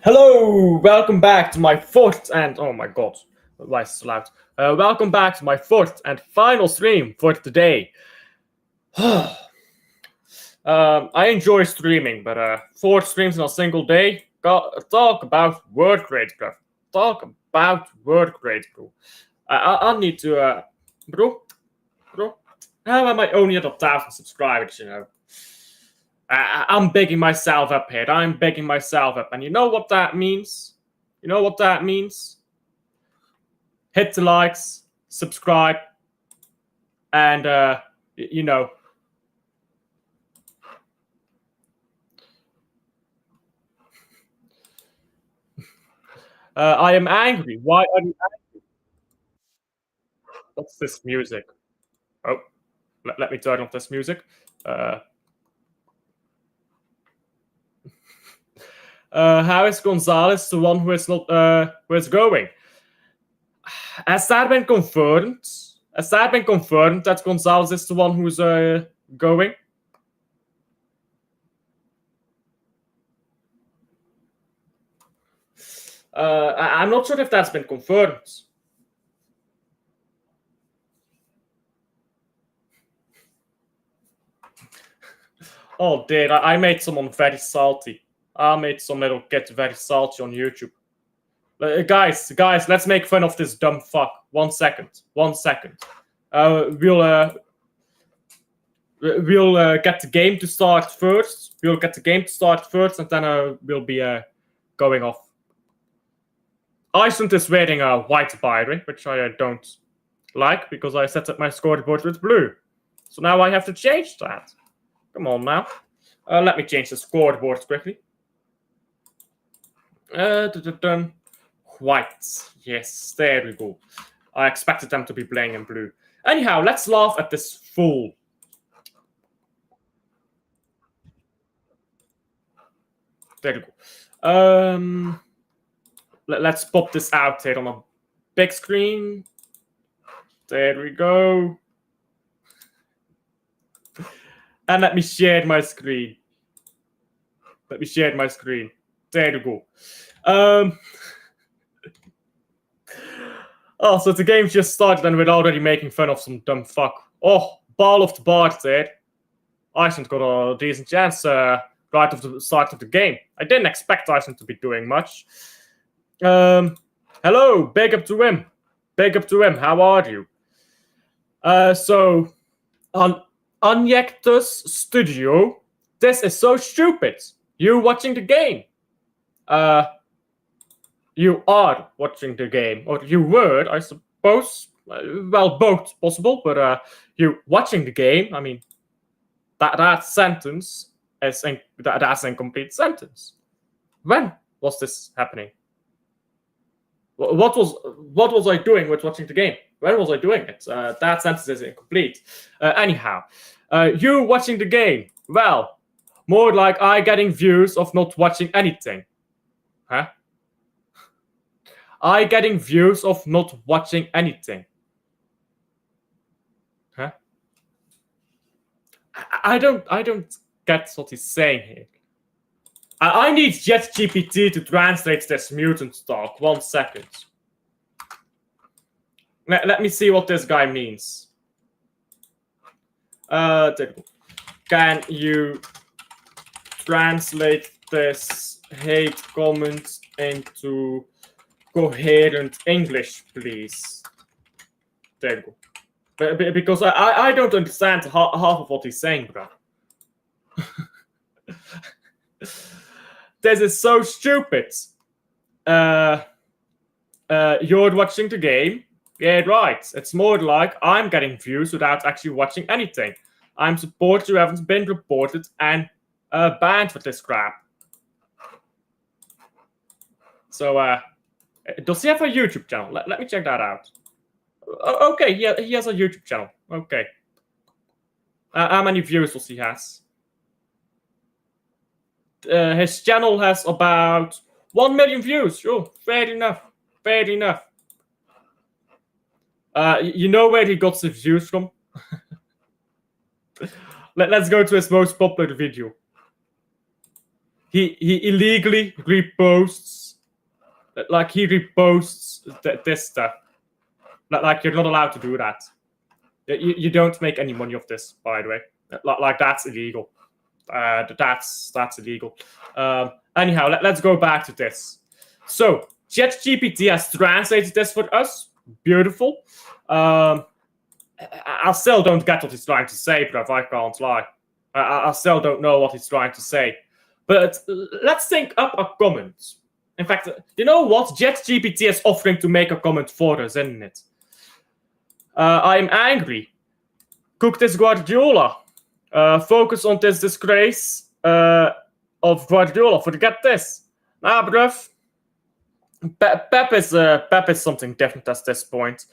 Hello, welcome back to my fourth and oh my god, why is it so loud? Welcome back to my fourth and final stream for today. I enjoy streaming, but 4 streams in a single day. Talk about word rate, bro. Talk about word rate, bro. I need to, bro. How am I only at 1,000 subscribers? You know. I'm begging myself up here. I'm begging myself up. And you know what that means? You know what that means? Hit the likes, subscribe, and, you know. I am angry. Why are you angry? What's this music? Oh, let me turn off this music. How is Gonzalez the one who is not who is going? Has that been confirmed? Has that been confirmed that Gonzalez is the one who's going? I'm not sure if that's been confirmed. Oh dear, I made someone very salty. I made some little kid very salty on YouTube. Guys, let's make fun of this dumb fuck. 1 second. We'll get the game to start first. And then we'll be going off. Iceland is wearing a white body, which I don't like because I set up my scoreboard with blue. So now I have to change that. Come on now. Let me change the scoreboard quickly. White. Yes, there we go. I expected them to be playing in blue. Anyhow, let's laugh at this fool. There we go. Let's pop this out here on a big screen. There we go. And let me share my screen. There we go. Oh, so the game just started and we're already making fun of some dumb fuck. Oh, ball of the board there. Iceland got a decent chance right at the start of the game. I didn't expect Iceland to be doing much. Hello, big up to him. How are you? So, on Anjektus Studio, this is so stupid. You watching the game. You are watching the game, or you were, I suppose. Well, both possible, but you watching the game. I mean, that sentence is that's an incomplete sentence. When was this happening? What was I doing with watching the game? When was I doing it? That sentence is incomplete. Anyhow, you watching the game. Well, more like I getting views of not watching anything. Huh? I getting views of not watching anything. Huh? I don't get what he's saying here. I need ChatGPT to translate this mutant talk. 1 second. Let me see what this guy means. Can you translate this hate comment into coherent English, please? There you go. Because I don't understand half of what he's saying, bro. This is so stupid. You're watching the game. Yeah, right. It's more like I'm getting views without actually watching anything. I'm supported who haven't been reported and banned for this crap. So, does he have a YouTube channel? Let me check that out. Okay, yeah, he has a YouTube channel. Okay. How many views does he has? His channel has about 1 million views. Sure, fair enough. You know where he got the views from? Let's go to his most popular video. he illegally reposts, like he reposts this stuff. Like you're not allowed to do that. You don't make any money off this, by the way. Like that's illegal. That's illegal. Anyhow, let's go back to this. So ChatGPT has translated this for us. Beautiful. I still don't get what he's trying to say, bruv. I can't lie. I still don't know what he's trying to say. But let's think up a comment. In fact, you know what? ChatGPT is offering to make a comment for us, isn't it? I'm angry. Cook this Guardiola. Focus on this disgrace of Guardiola. Forget this. Nah, bruv. Pep is something different at this point.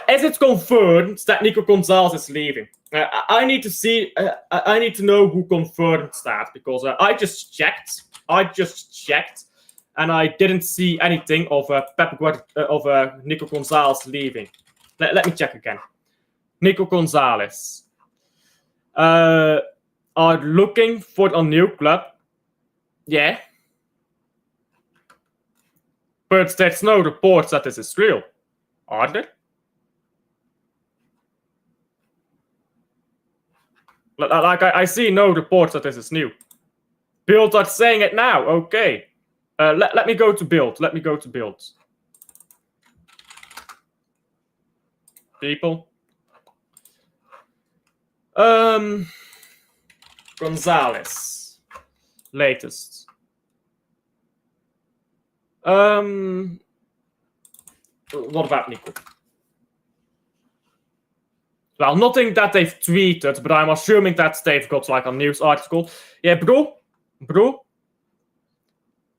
Is it confirmed that Nico Gonzalez is leaving? I need to see. I need to know who confirmed that, because I just checked. And I didn't see anything of Nico Gonzalez leaving. Let me check again. Nico Gonzalez are looking for a new club. Yeah. But there's no reports that this is real, are there? Like I see no reports that this is new. Bild are saying it now. Okay. Let me go to Bild. People. Gonzalez. Latest. What about Nico? Well, nothing that they've tweeted, but I'm assuming that they've got like a news article. Yeah, bro.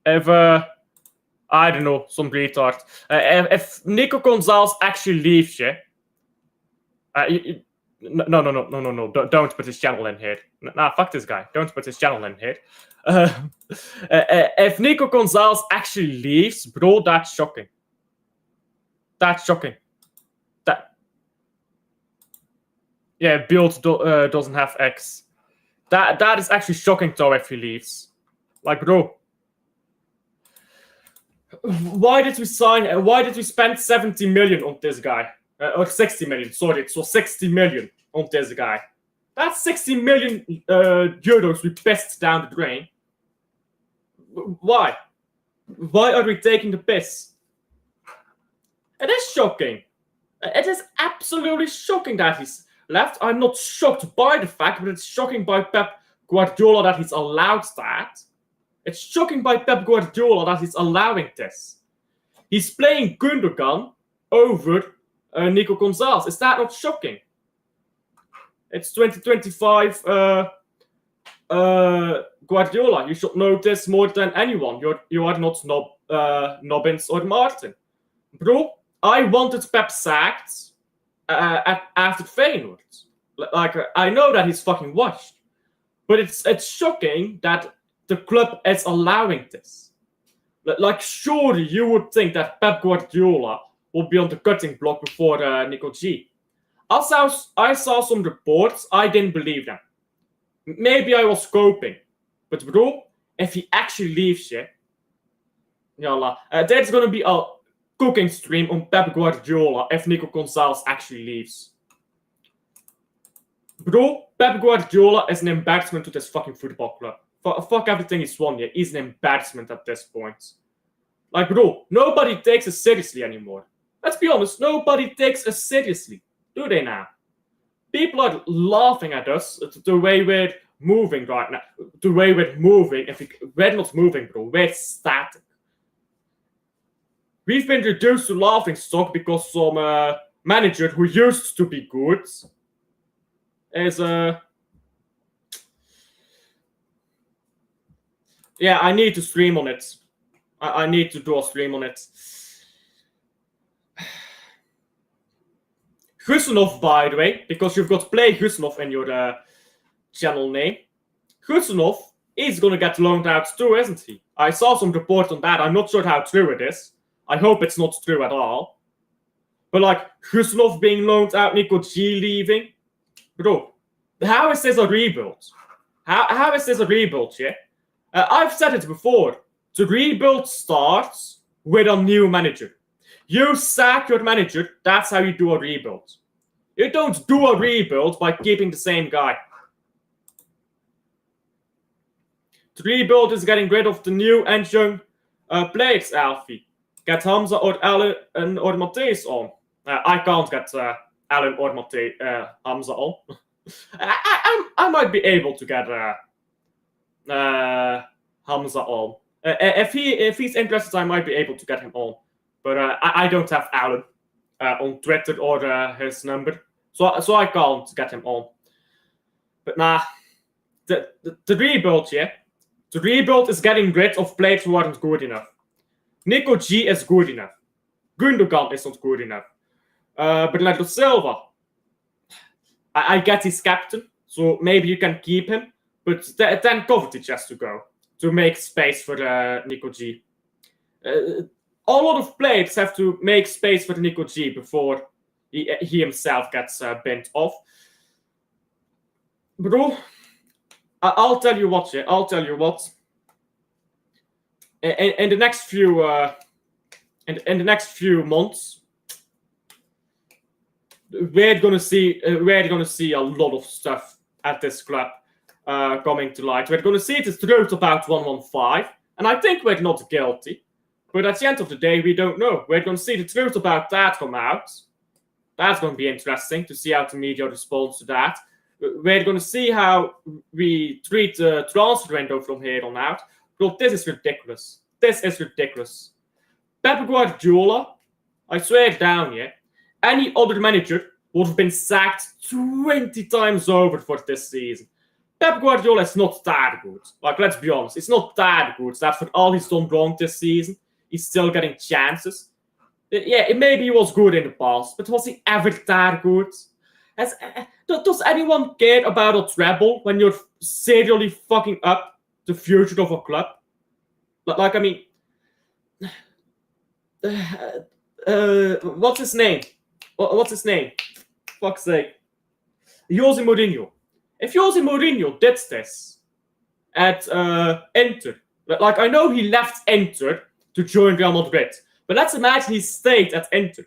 If I don't know, some retard. If Nico Gonzalez actually leaves, yeah. No. Don't put his channel in here. Nah, fuck this guy. Don't put his channel in here. If Nico Gonzalez actually leaves, bro, that's shocking. Yeah, Bild doesn't have X. That is actually shocking, though, if he leaves. Like, bro. Why did we spend 70 million on this guy? Or 60 million, sorry. It was 60 million on this guy. That's 60 million euros we pissed down the drain. Why? Why are we taking the piss? It is shocking. It is absolutely shocking that he's left. I'm not shocked by the fact, but it's shocking by Pep Guardiola that he's allowed that. It's shocking by Pep Guardiola that he's allowing this. He's playing Gundogan over Nico Gonzalez. Is that not shocking? It's 2025 Guardiola. You should know this more than anyone. You are not Nobbins or Martin. Bro, I wanted Pep sacked after Feyenoord. Like, I know that he's fucking washed. But it's shocking that the club is allowing this. Like, surely you would think that Pep Guardiola would be on the cutting block before Nico G. I saw some reports. I didn't believe them. Maybe I was coping. But bro, if he actually leaves, there's going to be a cooking stream on Pep Guardiola if Nico Gonzalez actually leaves. Bro, Pep Guardiola is an embarrassment to this fucking football club. Fuck everything he's won here. He's an embarrassment at this point. Like, bro, nobody takes us seriously anymore. Let's be honest, nobody takes us seriously. Do they now? People are laughing at us, the way we're moving right now. The way we're moving. We're not moving, bro. We're static. We've been reduced to laughing stock because some manager who used to be good is yeah, I need to stream on it. I need to do a stream on it. Gusenov, by the way, because you've got Play Gusenov in your channel name. Gusenov is going to get loaned out too, isn't he? I saw some report on that. I'm not sure how true it is. I hope it's not true at all. But like, Gusenov being loaned out, Nico G leaving. Bro, how is this a rebuild? How is this a rebuild, yeah? I've said it before. The rebuild starts with a new manager. You sack your manager, that's how you do a rebuild. You don't do a rebuild by keeping the same guy. The rebuild is getting rid of the new and young players, Alfie. Get Hamza or Alan or Matthijs on. I can't get Alan or Hamza on. I might be able to get Hamza on. If he's interested, I might be able to get him on. But I don't have Alan on Twitter or his number, so I can't get him on. But nah, the rebuild, yeah. The rebuild is getting rid of players who aren't good enough. Nico G is good enough. Gundogan is not good enough. Bernardo Silva, I get he's captain, so maybe you can keep him. But then Kovacic has to go to make space for Nico G. A lot of players have to make space for Nico G before he himself gets bent off. Bro, I'll tell you what, yeah. I'll tell you what. In the next few months, we're gonna see a lot of stuff at this club coming to light. We're gonna see the truth about 115, and I think we're not guilty. But at the end of the day, we don't know. We're gonna see the truth about that come out. That's gonna be interesting to see how the media responds to that. We're gonna see how we treat the transfer window from here on out. Bro, this is ridiculous. This is ridiculous. Pep Guardiola, I swear down, yeah. Any other manager would have been sacked 20 times over for this season. Pep Guardiola is not that good. Like, let's be honest, it's not that good. That for all he's done wrong this season, he's still getting chances. Yeah, maybe he was good in the past, but was he ever that good? Does anyone care about a treble when you're serially fucking up the future of a club? Like, I mean, what's his name? What's his name? Fuck's sake. Jose Mourinho. If Jose Mourinho did this at Inter, like, I know he left Inter to join Real Madrid, but let's imagine he stayed at Inter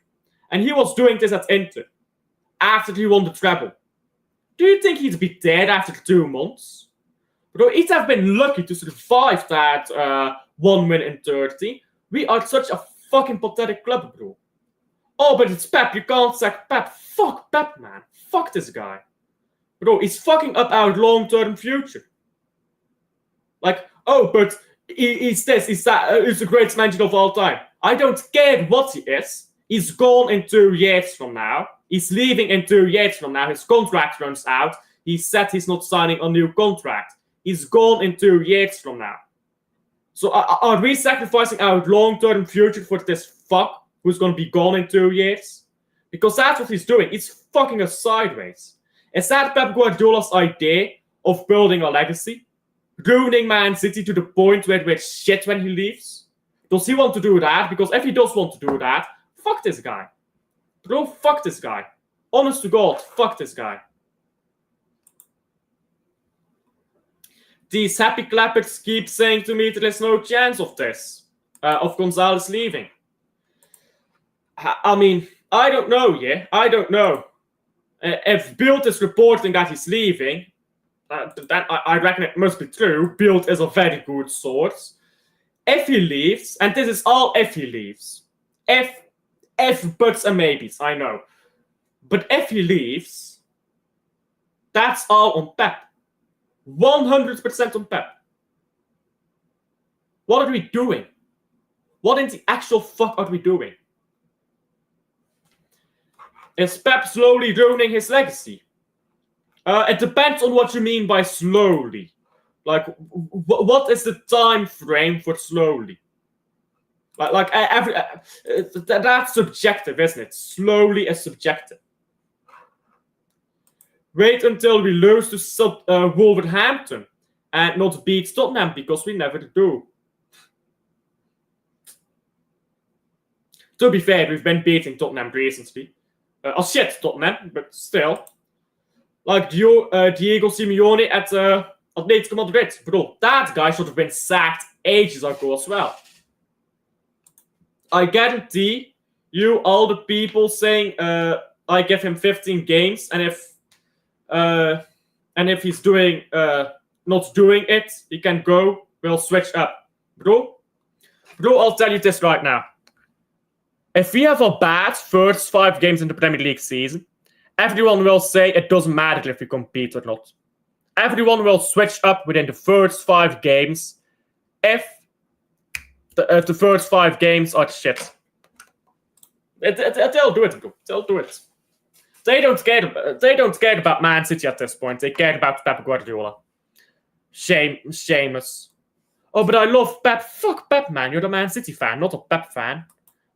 and he was doing this at Inter after he won the treble. Do you think he'd be dead after 2 months? Bro, he'd have been lucky to survive that 1 win in 30. We are such a fucking pathetic club, bro. Oh, but it's Pep. You can't sack Pep. Fuck Pep, man. Fuck this guy. Bro, he's fucking up our long-term future. Like, oh, but he's this, he's that, he's the greatest manager of all time. I don't care what he is. He's gone in 2 years from now. He's leaving in 2 years from now. His contract runs out. He said he's not signing a new contract. He's gone in 2 years from now. So are we sacrificing our long-term future for this fuck who's going to be gone in 2 years? Because that's what he's doing. He's fucking us sideways. Is that Pep Guardiola's idea of building a legacy? Ruining Man City to the point where we're shit when he leaves? Does he want to do that? Because if he does want to do that, fuck this guy. Bro, fuck this guy. Honest to God, fuck this guy. These happy clappers keep saying to me there is no chance of this, of Gonzalez leaving. I mean, I don't know, yeah? I don't know. If Bild is reporting that he's leaving, then I reckon it must be true. Bild is a very good source. If he leaves, and this is all if he leaves, if buts and maybes, I know. But if he leaves, that's all on Pep. 100% on Pep. What are we doing? What in the actual fuck are we doing? Is Pep slowly ruining his legacy? It depends on what you mean by slowly. Like, what is the time frame for slowly? That's subjective, isn't it? Slowly is subjective. Wait until we lose to Wolverhampton and not beat Tottenham, because we never do. To be fair, we've been beating Tottenham recently. Shit, Tottenham, but still. Like Diego Simeone at Atletico Madrid. Bro, that guy should have been sacked ages ago as well. I guarantee you, all the people saying I give him 15 games, and if he's doing not doing it, he can go. We'll switch up, bro. I'll tell you this right now. If we have a bad first 5 games in the Premier League season, everyone will say it doesn't matter if we compete or not. Everyone will switch up within the first 5 games if the first 5 games are shit. They'll do it, bro. They'll do it. They don't care about Man City at this point. They care about Pep Guardiola. Shameless. Oh, but I love Pep. Fuck Pep, man. You're a Man City fan, not a Pep fan.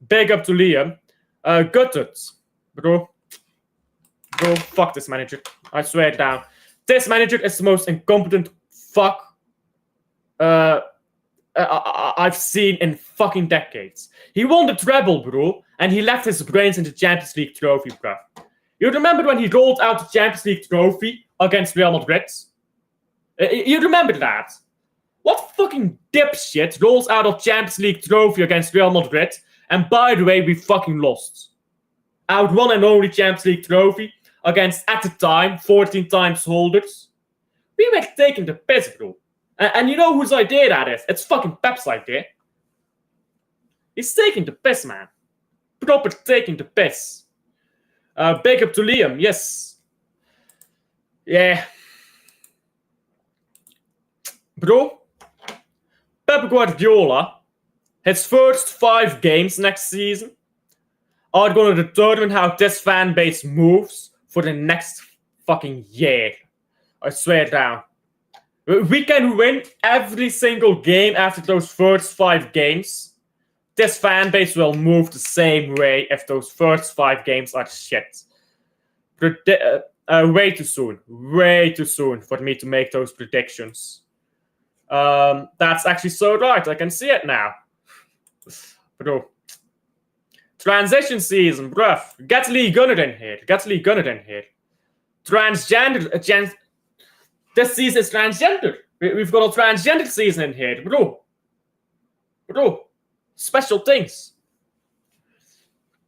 Big up to Liam. Gutted. Bro, fuck this manager. I swear it down. This manager is the most incompetent fuck I've seen in fucking decades. He won the treble, bro, and he left his brains in the Champions League trophy, bro. You remember when he rolled out the Champions League trophy against Real Madrid? You remember that? What fucking dipshit rolls out a Champions League trophy against Real Madrid? And by the way, we fucking lost. Our one and only Champions League trophy against, at the time, 14 times holders. We were taking the piss, bro. And you know whose idea that is? It's fucking Pep's idea. He's taking the piss, man. Proper taking the piss. Big up to Liam, yes. Yeah. Bro, Pep Guardiola, his first 5 games next season are going to determine how this fan base moves for the next fucking year. I swear down. We can win every single game after those first 5 games. This fan base will move the same way if those first 5 games are shit. Way too soon. Way too soon for me to make those predictions. That's actually so right. I can see it now. Bro. Transition season, bruv. Get Lee Gunner in here. Transgender. This season is transgender. We've got a transgender season in here, bro. Special things.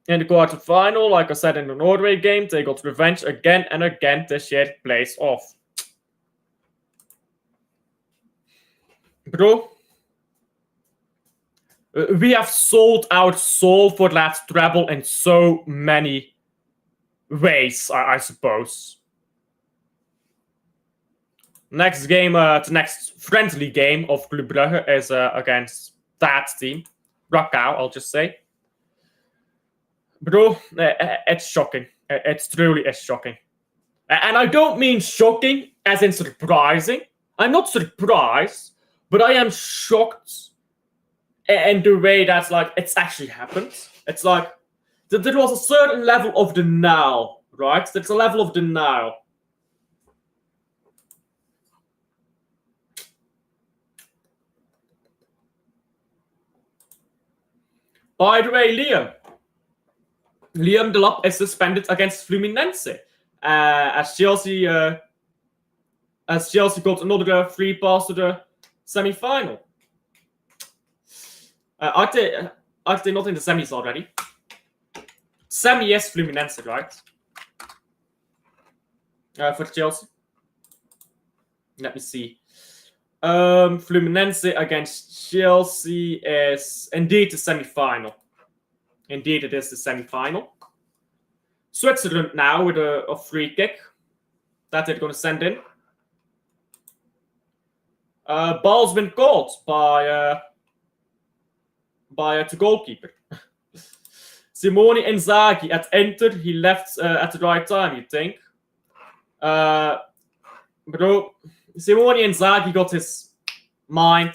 In the quarterfinal, like I said in the Norway game, they got revenge again and again. This shit plays off. Bro, we have sold our soul for that treble in so many ways, I suppose. Next game, the next friendly game of Club Brugge is against that team. Rakkau, I'll just say. Bro, it's shocking. It truly is shocking. And I don't mean shocking as in surprising. I'm not surprised, but I am shocked in the way that's like, it's actually happened. It's like, there was a certain level of denial, right? There's a level of denial. By the way, Liam Delap is suspended against Fluminense as Chelsea got another free pass to the semi-final. Are they not in the semis already? Semi is Fluminense, right? For Chelsea. Let me see. Fluminense against Chelsea is indeed the semi-final. Indeed, it is the semi-final. Switzerland now with a free kick that they're going to send in. Ball's been caught by the goalkeeper. Simone Inzaghi at Inter. He left at the right time, you think? Bro, Simone Inzaghi got his mind.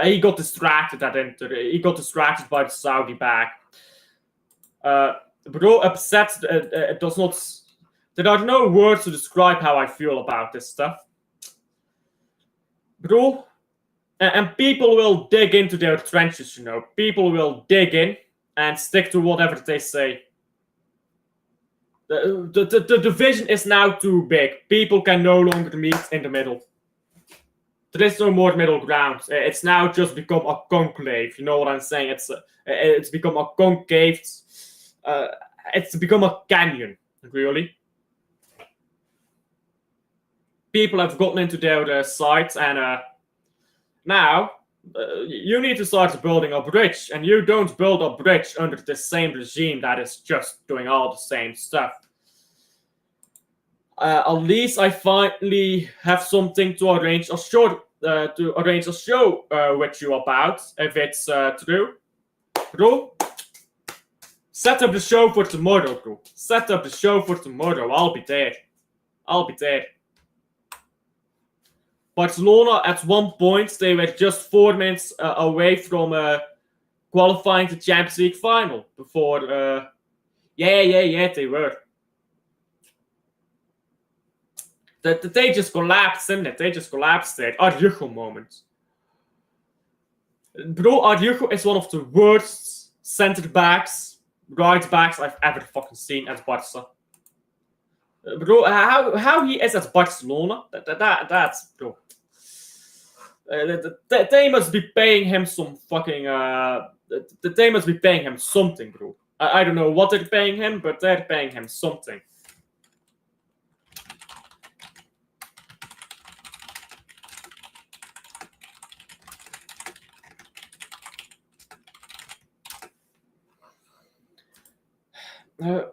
He got distracted at Inter. He got distracted by the Saudi back. Bro, upset. It does not. There are no words to describe how I feel about this stuff. Bro, and people will dig into their trenches, you know. People will dig in and stick to whatever they say. The division is now too big. People can no longer meet in the middle. There is no more middle ground. It's now just become a conclave. You know what I'm saying? It's become a concave. It's become a canyon, really. People have gotten into their sites, and now you need to start building a bridge, and you don't build a bridge under the same regime that is just doing all the same stuff. At least I finally have something to arrange a show with you about, if it's true. Bro, set up the show for tomorrow, bro. Set up the show for tomorrow. I'll be there. Barcelona, at one point, they were just 4 minutes away from qualifying the Champions League final. Before, yeah, they were. They just collapsed, didn't it? They just collapsed there. Araujo moment. Bro, Araujo is one of the worst centre backs, right backs I've ever fucking seen at Barca. Bro, how he is at Barcelona? That's bro. They must be paying him some fucking. They must be paying him something, bro. I don't know what they're paying him, but they're paying him something.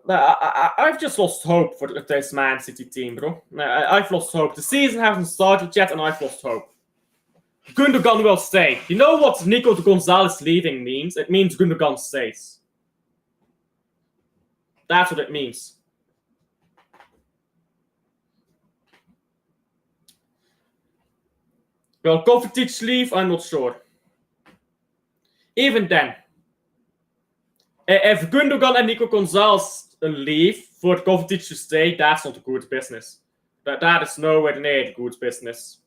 I've just lost hope for this Man City team, bro. I've lost hope. The season hasn't started yet, and I've lost hope. Gundogan will stay. You know what Nico Gonzalez leaving means? It means Gundogan stays. That's what it means. Will Kovacic leave? I'm not sure. Even then, if Gundogan and Nico Gonzalez leave for Kovacic to stay, that's not a good business. That is nowhere near a good business.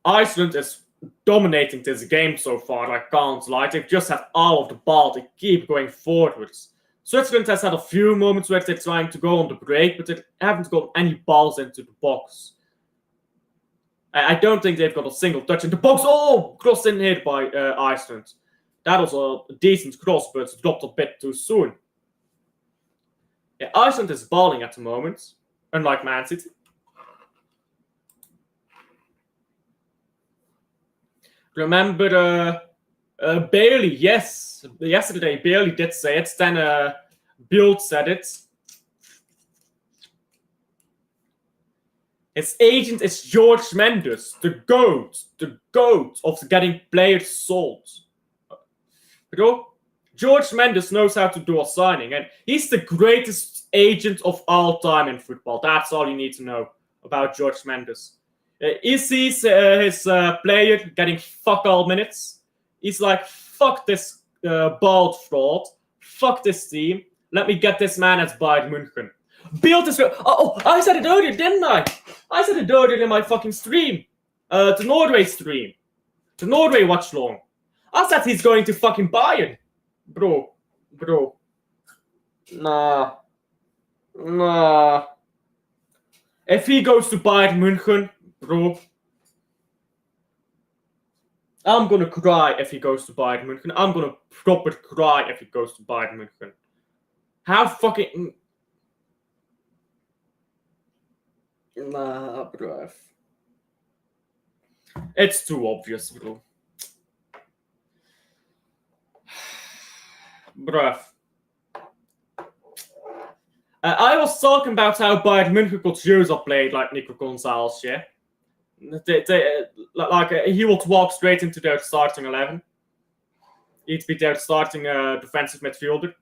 Iceland is dominating this game so far, I can't lie. They've just had all of the ball. They keep going forwards. Switzerland has had a few moments where they're trying to go on the break, but they haven't got any balls into the box. I don't think they've got a single touch in the box. Oh, crossed in here by Iceland. That was a decent cross, but dropped a bit too soon. Yeah, Iceland is balling at the moment, unlike Man City. Remember Bailey? Yes, yesterday Bailey did say it. Then Bild said it. His agent is George Mendes, the goat of getting players sold. Bro, George Mendes knows how to do a signing, and he's the greatest agent of all time in football. That's all you need to know about George Mendes. He sees his player getting fuck all minutes. He's like, fuck this bald fraud. Fuck this team. Let me get this man at Bayern München. Build this. Oh, I said it earlier, didn't I? I said it earlier in my fucking stream. The Norway stream. The Norway Watchalong. I said he's going to fucking Bayern. Bro. Nah. If he goes to Bayern München, bro, I'm gonna cry if he goes to Bayern München. I'm gonna proper cry if he goes to Bayern München. How fucking... Nah, bruv. It's too obvious, bro. Bruv. I was talking about how Bayern München could use a player like Nico Gonzalez, yeah? He would walk straight into their starting 11. He'd be their starting defensive midfielder.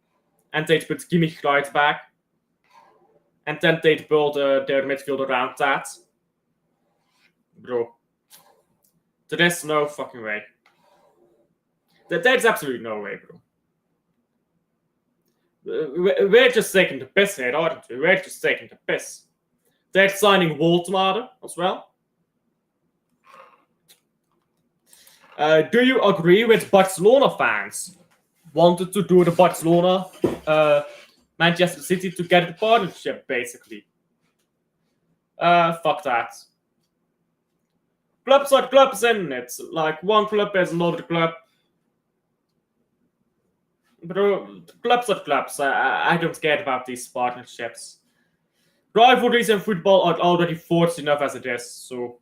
And they'd put Kimmich right back. And then they'd build their midfield around that. Bro. There is no fucking way. There's absolutely no way, bro. We're just taking the piss here, aren't we? We're just taking the piss. They're signing Woltemade as well. Do you agree with Barcelona fans wanted to do the Barcelona Manchester City to get the partnership, basically. Fuck that. Clubs are clubs, isn't it? Like, one club is another club. Bro, clubs are clubs. I don't care about these partnerships. Rivalries in football are already forced enough as it is, so...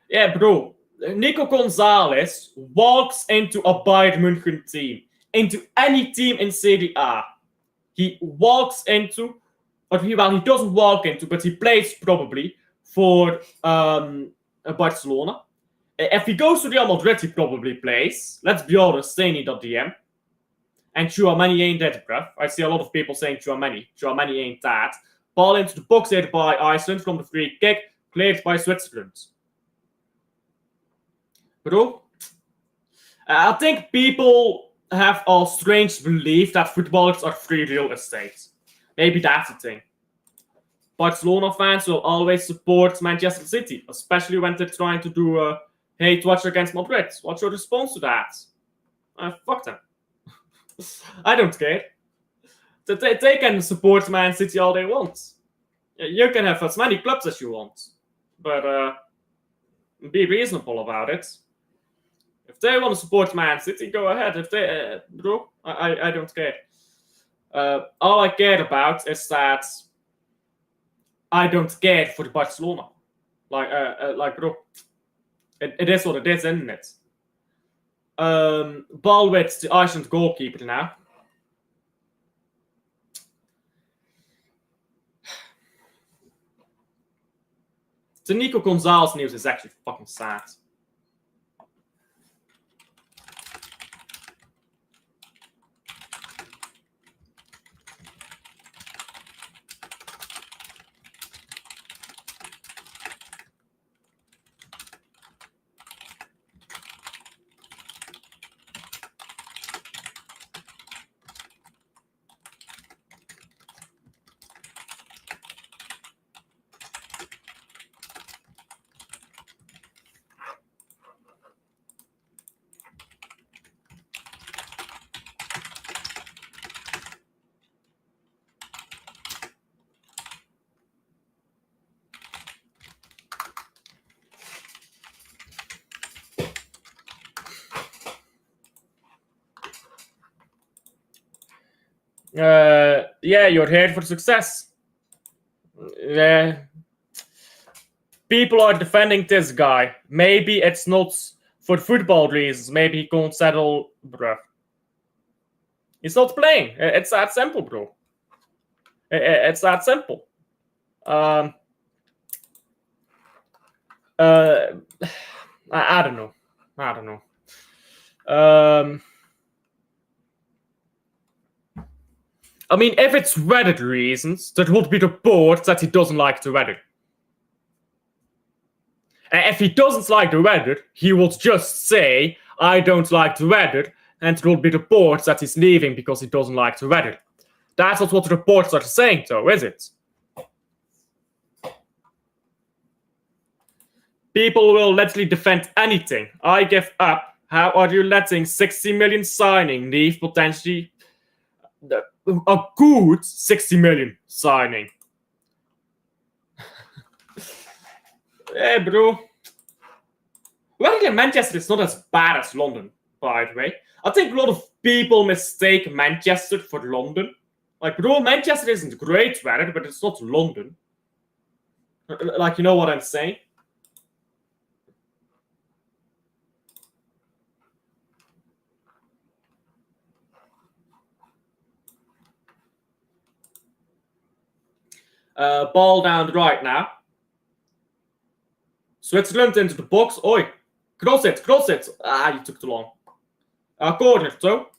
Yeah, bro. Nico Gonzalez walks into a Bayern München team, into any team in Serie A. He walks into, or he doesn't walk into, but he plays probably for Barcelona. If he goes to Real Madrid, he probably plays. Let's be honest, they need a DM. And Tchouaméni ain't that, bruv. I see a lot of people saying Tchouaméni. Tchouaméni ain't that. Ball into the box hit by Iceland from the free kick, cleared by Switzerland. Bro, I think people have a strange belief that footballers are free real estate. Maybe that's the thing. Barcelona fans will always support Manchester City, especially when they're trying to do a hate watch against Madrid. What's your response to that? Fuck them. I don't care. They can support Man City all they want. You can have as many clubs as you want, but be reasonable about it. If they want to support Man City, go ahead. If they, bro, I don't care. All I care about is that I don't care for Barcelona. Like, bro, it is what it is, isn't it? Ball with the Iceland goalkeeper now. The Nico Gonzalez news is actually fucking sad. Yeah, you're here for success. People are defending this guy. Maybe it's not for football reasons. Maybe he can't settle, bruh. He's not playing. It's that simple, bro. It's that simple. I don't know. I don't know. I mean, if it's weather reasons, that would be the board that he doesn't like the weather. If he doesn't like the weather, he would just say, I don't like the weather, and it will be the board that he's leaving because he doesn't like the weather. That's not what the reports are saying, though, is it? People will literally defend anything. I give up. How are you letting 60 million signing leave potentially a good 60 million signing? Hey, bro. Weather in Manchester is not as bad as London, by the way. I think a lot of people mistake Manchester for London. Like, bro, Manchester isn't great weather, but it's not London. Like, you know what I'm saying? Ball down the right now. Switzerland into the box. Oi. Cross it, cross it. Ah, you took too long. Corner, so.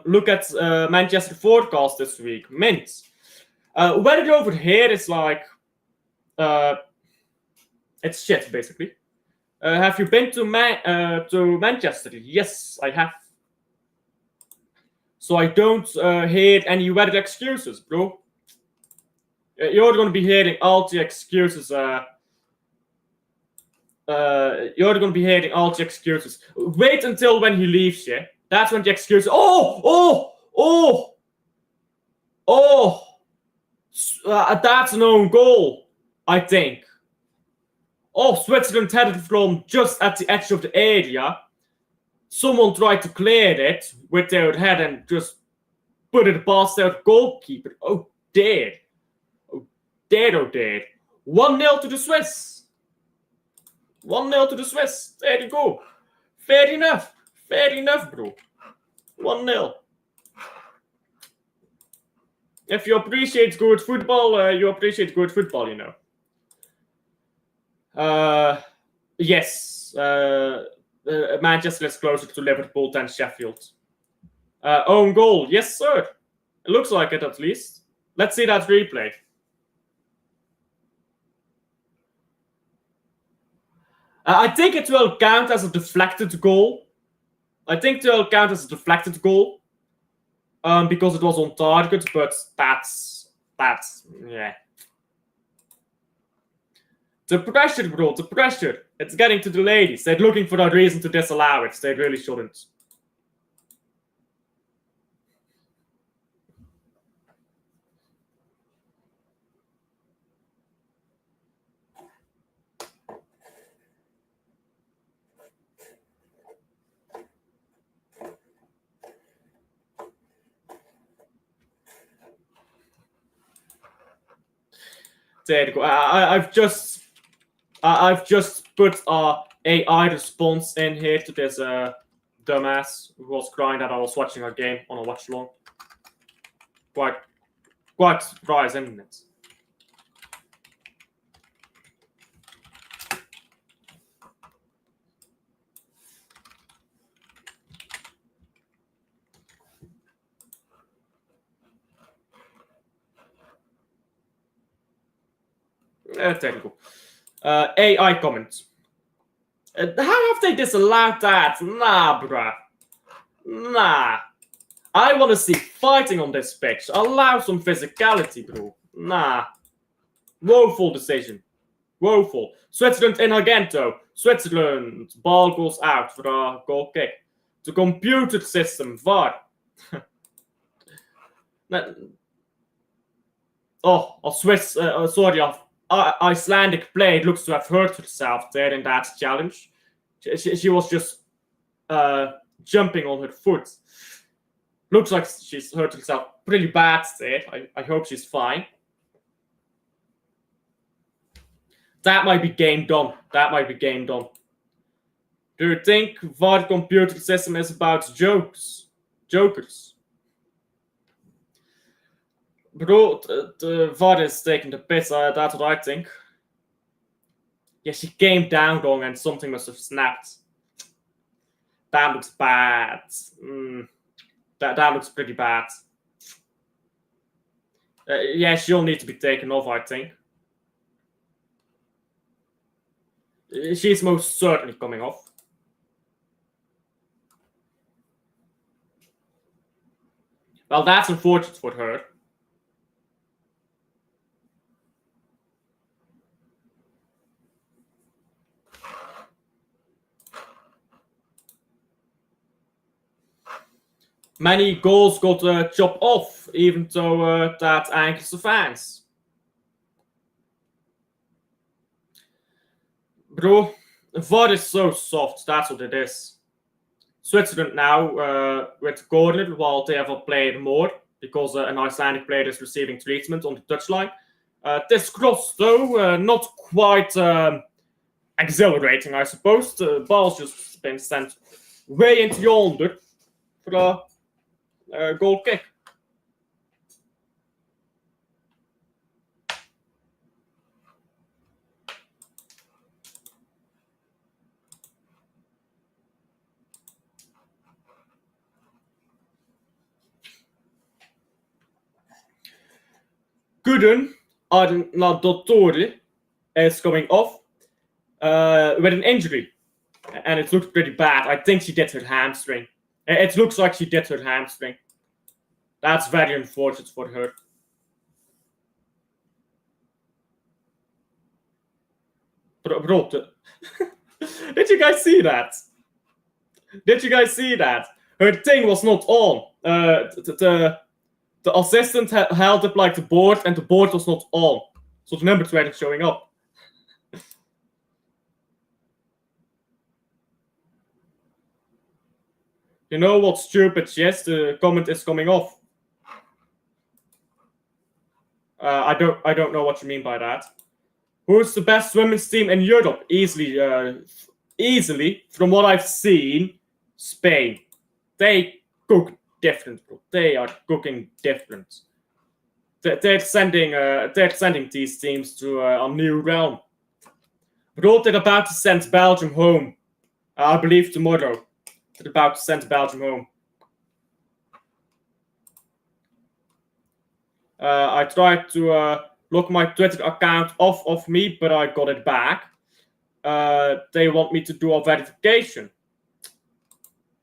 Look at Manchester forecast this week. Mint. Weather over here is like... it's shit, basically. Have you been to Manchester? Yes, I have. So I don't hear any weather excuses, bro. You're going to be hearing all the excuses. You're going to be hearing all the excuses. Wait until when he leaves, yeah? That's when the excuses. That's an own goal, I think. Oh, Switzerland headed from just at the edge of the area. Someone tried to clear it with their head and just put it past their goalkeeper. Oh, dear. Oh, dear, oh, dear. 1-0 to the Swiss. 1-0 to the Swiss. There you go. Fair enough. Fair enough, bro. 1-0. If you appreciate good football, you appreciate good football, you know. Yes. Manchester is closer to Liverpool than Sheffield. Own goal. Yes, sir. It looks like it, at least. Let's see that replay. I think it will count as a deflected goal. Because it was on target, but that's yeah. The pressure, bro, the pressure. It's getting to the ladies. They're looking for a reason to disallow it. They really shouldn't. There you go. I've just put AI response in here to this dumbass who was crying that I was watching a game on a watchalong. Quite surprised, isn't it? There you go. AI comments. How have they disallowed that? Nah, bruh. Nah. I want to see fighting on this pitch. Allow some physicality, bro. Nah. Woeful decision. Woeful. Switzerland in again, though. Switzerland. Ball goes out for a goal kick. The computer system, VAR. Icelandic player looks to have hurt herself there in that challenge. She was just jumping on her foot. Looks like she's hurt herself pretty bad there. I hope she's fine. That might be game done. Do you think VAR computer system is about jokers? Bro, the VAR is taking the piss. That's what I think. Yeah, she came down wrong and something must have snapped. That looks bad. That looks pretty bad. Yeah, she'll need to be taken off, I think. She's most certainly coming off. Well, that's unfortunate for her. Many goals got chopped off, even though that angers the fans. Bro, VAR is so soft, that's what it is. Switzerland now with corner, while they have a player more, because an Icelandic player is receiving treatment on the touchline. This cross, though, not quite exhilarating, I suppose. The ball's just been sent way into yonder for a goal kick. Gudrun Arnaldotori is coming off with an injury, and it looks pretty bad. I think she did her hamstring. It looks like she did her hamstring. That's very unfortunate for her. Bro, did you guys see that? Did you guys see that? Her thing was not on. The assistant held up like the board, and the board was not on, so the numbers weren't showing up. You know what, stupid? Yes, the comment is coming off. I don't know what you mean by that. Who's the best women's team in Europe? Easily, from what I've seen, Spain. They cook different, bro. They are cooking different. They're sending these teams to a new realm. Bro, they're about to send Belgium home. I believe tomorrow. They're about to send Belgium home. I tried to lock my Twitter account off of me, but I got it back. They want me to do a verification.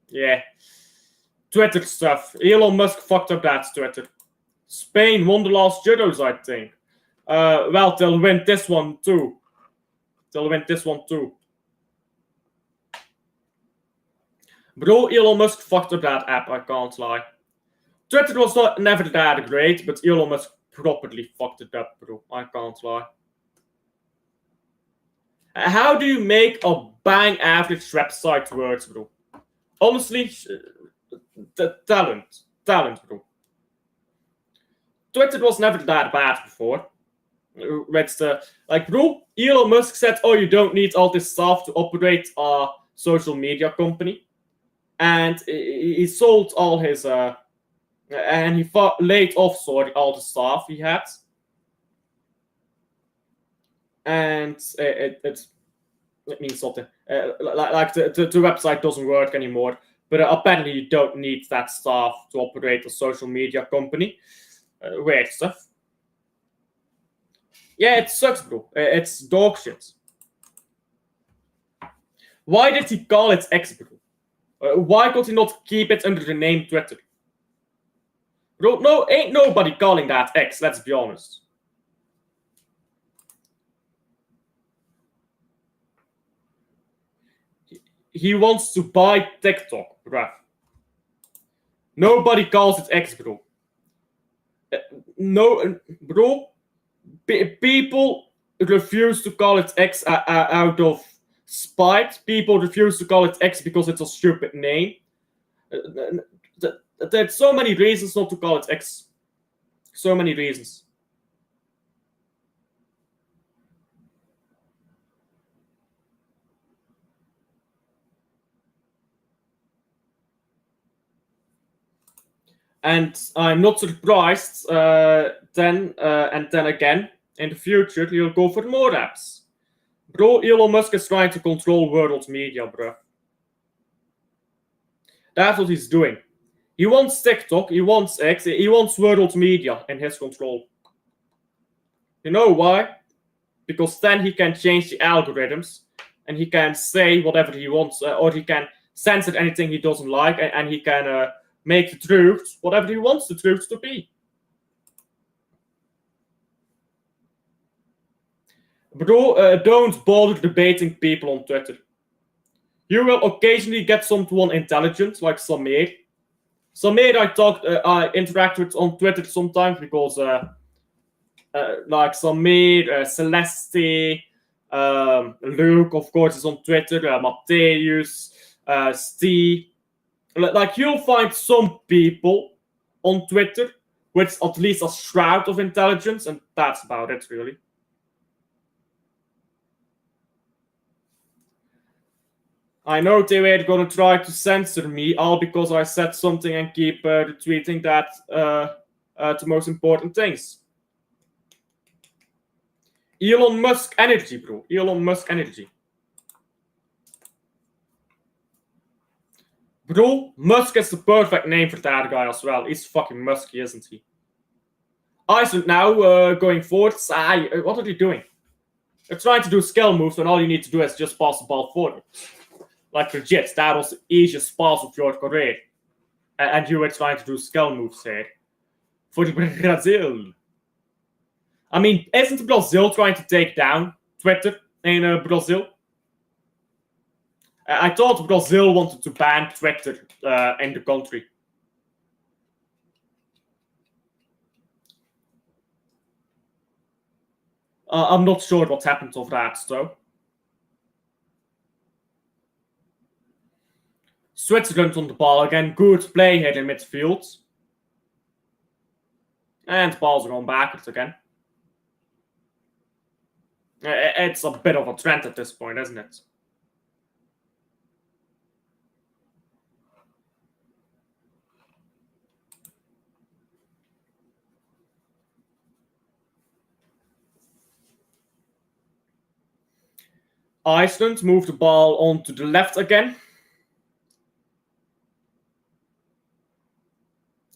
Yeah. Twitter stuff. Elon Musk fucked up that Twitter. Spain won the last Euros, I think. Well, they'll win this one too. Bro, Elon Musk fucked up that app, I can't lie. Twitter was never that great, but Elon Musk properly fucked it up, bro. I can't lie. How do you make a bang average website work, bro? Honestly, the talent, bro. Twitter was never that bad before. Bro, Elon Musk said, "Oh, you don't need all this stuff to operate a social media company," and he sold all his and he laid off all the staff he had, and it means something. The website doesn't work anymore, but apparently you don't need that staff to operate a social media company. Weird stuff. Yeah, it sucks, bro. It's dog shit. Why did he call it X, bro? Why could he not keep it under the name Twitter? Bro, no, ain't nobody calling that X, let's be honest. He wants to buy TikTok, bruh. Nobody calls it X, bro. No, bro. People refuse to call it X out of spite. People refuse to call it X because it's a stupid name. There's so many reasons not to call it X. So many reasons. And I'm not surprised then again, in the future, he'll go for more apps. Bro, Elon Musk is trying to control world media, bro. That's what he's doing. He wants TikTok, he wants X, he wants world media in his control. You know why? Because then he can change the algorithms, and he can say whatever he wants, or he can censor anything he doesn't like, and he can make the truth whatever he wants the truth to be. Bro, don't bother debating people on Twitter. You will occasionally get someone intelligent, like Samir. Samir, I interact with on Twitter sometimes because, like Samir, Celeste, Luke, of course, is on Twitter. Matthäus, Steve. Like, you'll find some people on Twitter with at least a shroud of intelligence, and that's about it, really. I know they were going to try to censor me, all because I said something and keep retweeting that the most important things. Elon Musk energy, bro. Elon Musk energy. Bro, Musk is the perfect name for that guy as well. He's fucking musky, isn't he? Iceland now, going forward. What are they doing? They're trying to do skill moves when all you need to do is just pass the ball forward. Like, legit, that was the easiest pass of your career. And you were trying to do skill moves here. For Brazil. I mean, isn't Brazil trying to take down Twitter in Brazil. I thought Brazil wanted to ban Twitter in the country. I'm not sure what happened of that, though. Switzerland on the ball again. Good play here in midfield. And balls are going backwards again. It's a bit of a trend at this point, isn't it? Iceland moved the ball onto the left again.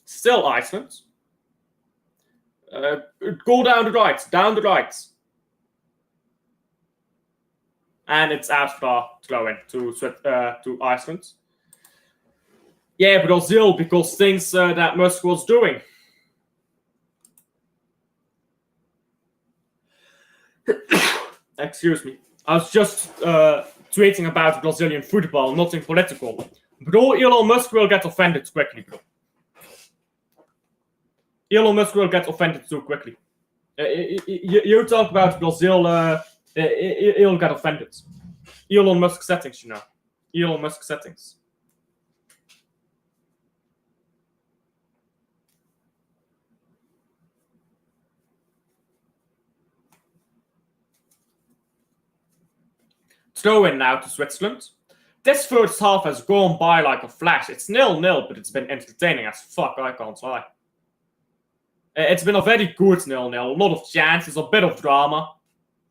Still Iceland. Go down the right. And it's out for throw-in to Iceland. Yeah, Brazil, because things that Musk was doing. Excuse me. I was just tweeting about Brazilian football, nothing political. Bro, Elon Musk will get offended quickly, bro. Elon Musk will get offended too quickly. You talk about Brazil, he'll get offended. Elon Musk settings, you know. Elon Musk settings. Throw in now to Switzerland. This first half has gone by like a flash. It's 0-0, but it's been entertaining as fuck, I can't lie. It's been a very good 0-0. A lot of chances, a bit of drama.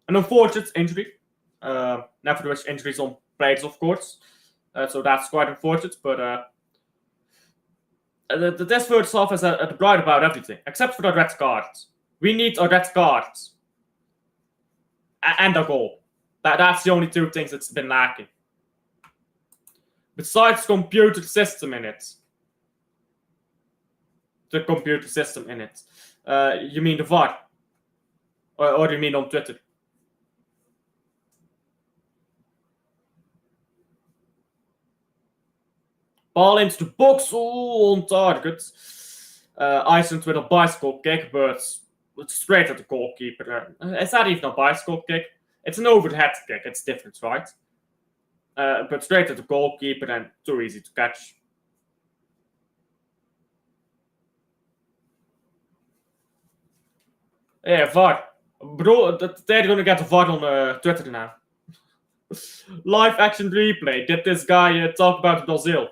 An unfortunate injury. Never wish injuries on players, of course. So that's quite unfortunate, but this first half has right about everything, except for the red cards. We need a red card. And a goal. That's the only two things that's been lacking. Besides computer system in it. The computer system in it. You mean the VAR? Or you mean on Twitter? Ball into the box. Oh, on target. Iceland with a bicycle kick, but straight at the goalkeeper. Is that even a bicycle kick? It's an overhead kick. It's different, right? But straight at the goalkeeper and too easy to catch. Yeah, VAR. Bro, they're going to get a VAR on Twitter now. Live action replay. Did this guy talk about Brazil?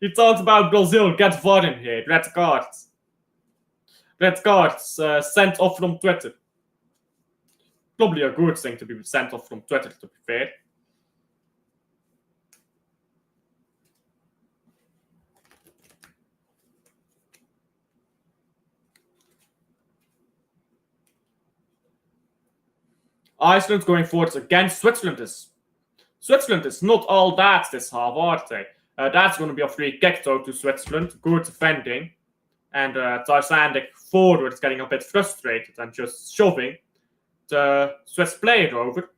He talked about Brazil. Get VAR in here. Red cards. Red cards sent off from Twitter. Probably a good thing to be sent off from Twitter, to be fair. Iceland going forwards against Switzerland is not all that this half, are they? That's going to be a free kick though to Switzerland. Good defending. And Icelandic forward is getting a bit frustrated and just shoving the Swiss player over.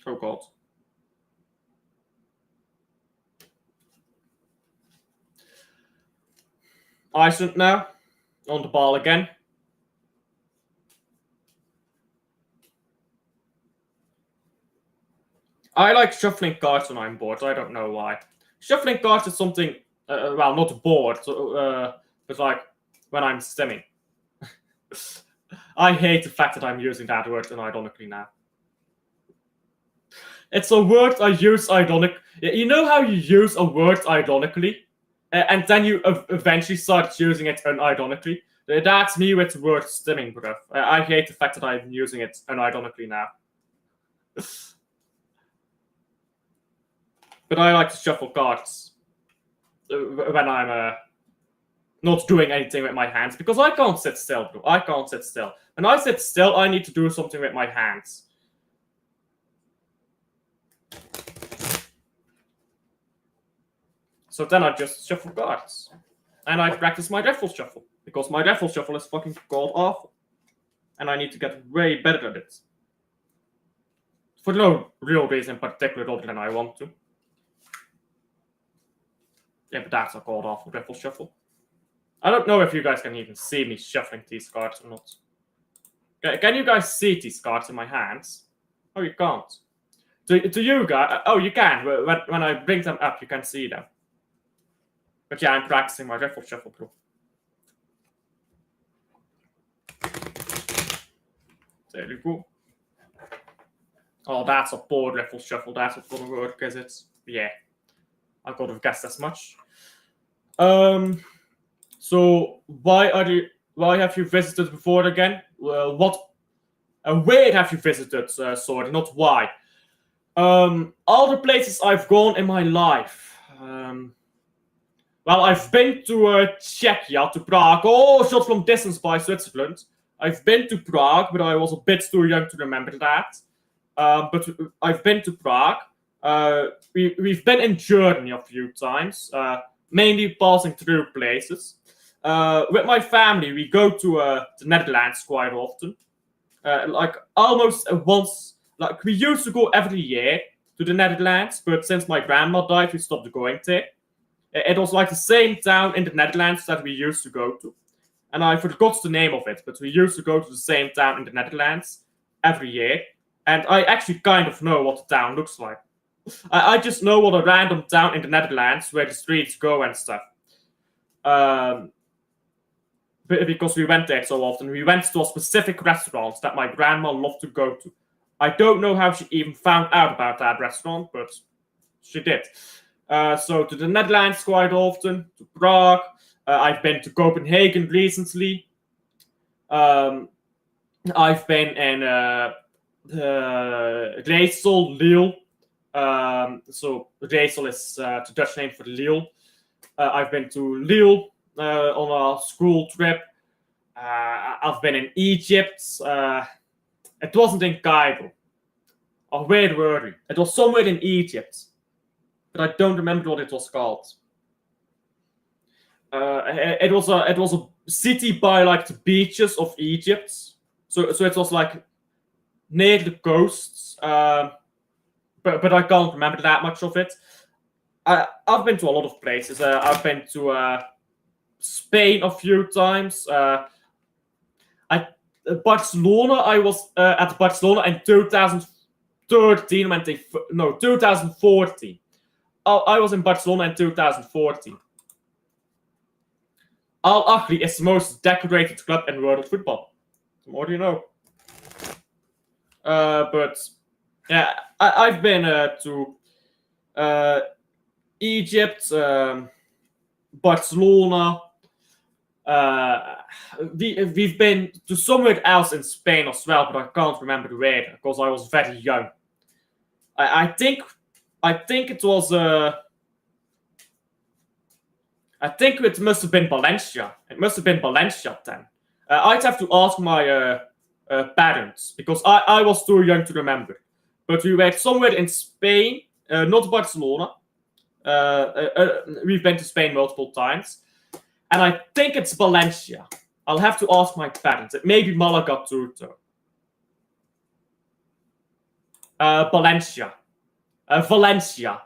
Oh god. Iceland now on the ball again. I like shuffling cards when I'm bored. I don't know why. Shuffling cards is something, well, not bored, but like when I'm stimming. I hate the fact that I'm using that word ironically now. It's a word I use ironic. You know how you use a word ironically, and then you eventually start using it unironically? That's me with the word stimming, bro. I hate the fact that I'm using it unironically now. But I like to shuffle cards when I'm not doing anything with my hands, because I can't sit still, bro. I can't sit still. When I sit still, I need to do something with my hands. So then I just shuffle cards. And I practice my raffle shuffle. Because my raffle shuffle is fucking god awful. And I need to get way better at it. For no real reason in particular other than I want to. Yeah, but that's a god awful raffle shuffle. I don't know if you guys can even see me shuffling these cards or not. Can you guys see these cards in my hands? Oh, you can't. To you guys, oh, you can. When I bring them up, you can see them. But yeah, I'm practicing my raffle shuffle, bro. There you go. Oh, that's a poor raffle shuffle. That's not gonna work, is it? Yeah, I could have guessed as much. So why have you visited before again? Where have you visited? Sorry, not why. All the places I've gone in my life. Well, I've been to Czechia, to Prague. Oh, shot from distance by Switzerland. I've been to Prague, but I was a bit too young to remember that. But I've been to Prague. We've been in Germany a few times, mainly passing through places. With my family, we go to the Netherlands quite often. Like almost once. Like we used to go every year to the Netherlands, but since my grandma died, we stopped going there. It was like the same town in the Netherlands that we used to go to. And I forgot the name of it, but we used to go to the same town in the Netherlands every year. And I actually kind of know what the town looks like. I just know what a random town in the Netherlands where the streets go and stuff. Because we went there so often. We went to a specific restaurant that my grandma loved to go to. I don't know how she even found out about that restaurant, but she did. So to the Netherlands quite often, to Prague. I've been to Copenhagen recently. I've been in Rijssel, Lille. So Rijssel is the Dutch name for Lille. I've been to Lille on a school trip. I've been in Egypt. It wasn't in Cairo. Or where were we? It was somewhere in Egypt. But I don't remember what it was called. It was a city by like the beaches of Egypt. So it was like near the coasts. But I can't remember that much of it. I've been to a lot of places. I've been to Spain a few times. Barcelona. I was at Barcelona in 2013. 2014. I was in Barcelona in 2014. Al Ahly is the most decorated club in world football. The more you know. But yeah, I've been to Egypt, Barcelona. We've been to somewhere else in Spain as well, but I can't remember where because I was very young. I think it was. I think it must have been Valencia. It must have been Valencia then. I'd have to ask my parents because I was too young to remember. But we were somewhere in Spain, not Barcelona. We've been to Spain multiple times. And I think it's Valencia. I'll have to ask my parents. It may be Malaga too, though. Valencia. Valencia.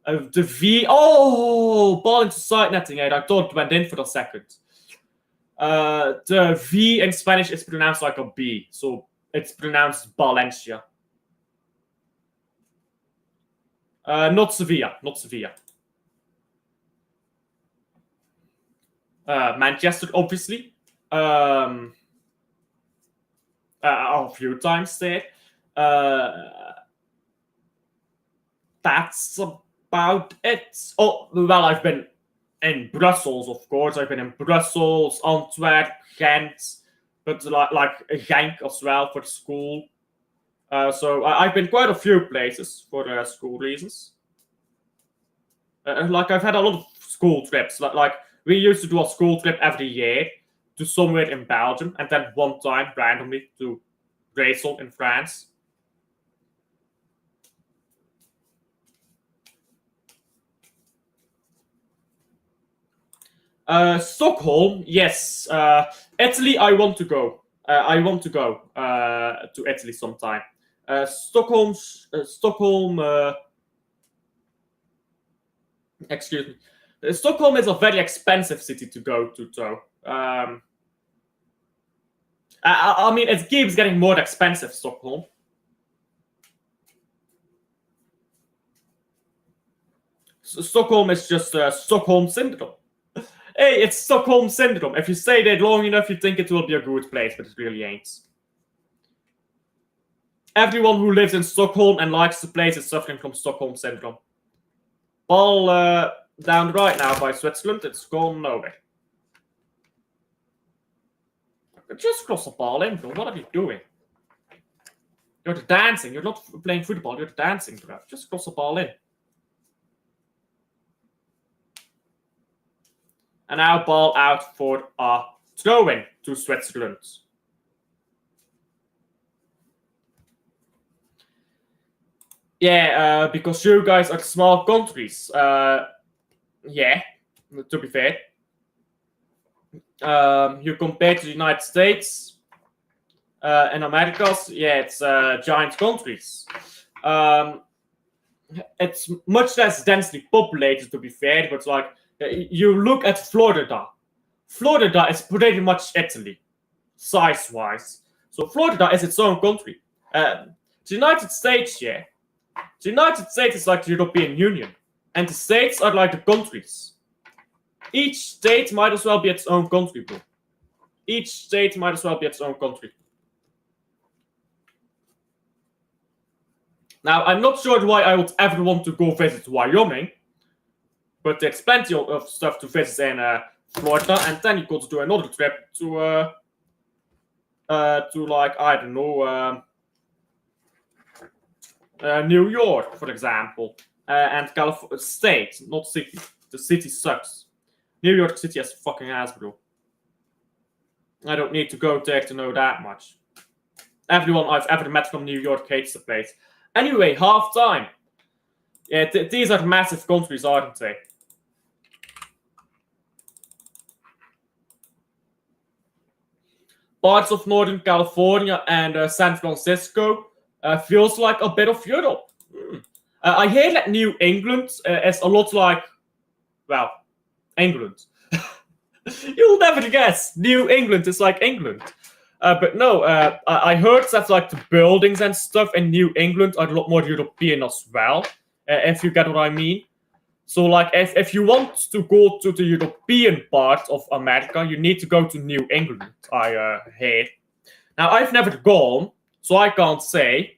The V. Oh, ball into side netting. I thought it went in for a second. The V in Spanish is pronounced like a B, so it's pronounced Valencia. Not Sevilla. Not Sevilla. Manchester, obviously. A few times there. That's about it. Oh, well, I've been in Brussels, of course. I've been in Brussels, Antwerp, Ghent, but like Genk as well for school. So I've been quite a few places for school reasons. Like I've had a lot of school trips. Like we used to do a school trip every year to somewhere in Belgium, and then one time randomly to Rijssel in France. . Stockholm, yes. Italy, I want to go. I want to go to Italy sometime. Stockholm. Excuse me. Stockholm is a very expensive city to go to, though. I mean, it keeps getting more expensive, Stockholm. Stockholm is just Stockholm syndrome. Hey, it's Stockholm syndrome. If you stay there long enough, you think it will be a good place, but it really ain't. Everyone who lives in Stockholm and likes the place is suffering from Stockholm syndrome. Ball down right now by Switzerland. It's gone nowhere. Just cross the ball in, bro. What are you doing? You're dancing. You're not playing football. You're dancing, bro. Just cross the ball in. And now ball out for a throw-in to Switzerland. Yeah, because you guys are small countries. Yeah, to be fair. You compare to the United States and Americas, yeah, it's giant countries. It's much less densely populated, to be fair, but like you look at Florida. Florida is pretty much Italy, size-wise. So Florida is its own country. The United States, yeah. The United States is like the European Union, and the states are like the countries. Each state might as well be its own country, bro. Each state might as well be its own country. Now, I'm not sure why I would ever want to go visit Wyoming, but there's plenty of stuff to visit in Florida, and then you could do another trip to like, I don't know, New York, for example, and California state, not city. The city sucks. New York City has fucking ass, bro. I don't need to go there to know that much. Everyone I've ever met from New York hates the place. Anyway, half time. Yeah, these are massive countries, aren't they? Parts of Northern California and San Francisco feels like a bit of Europe. I hear that New England is a lot like, well, England. You'll never guess. New England is like England. But no, I heard that like the buildings and stuff in New England are a lot more European as well, if you get what I mean. So like if you want to go to the European part of America, you need to go to New England, I hear. Now, I've never gone, so I can't say,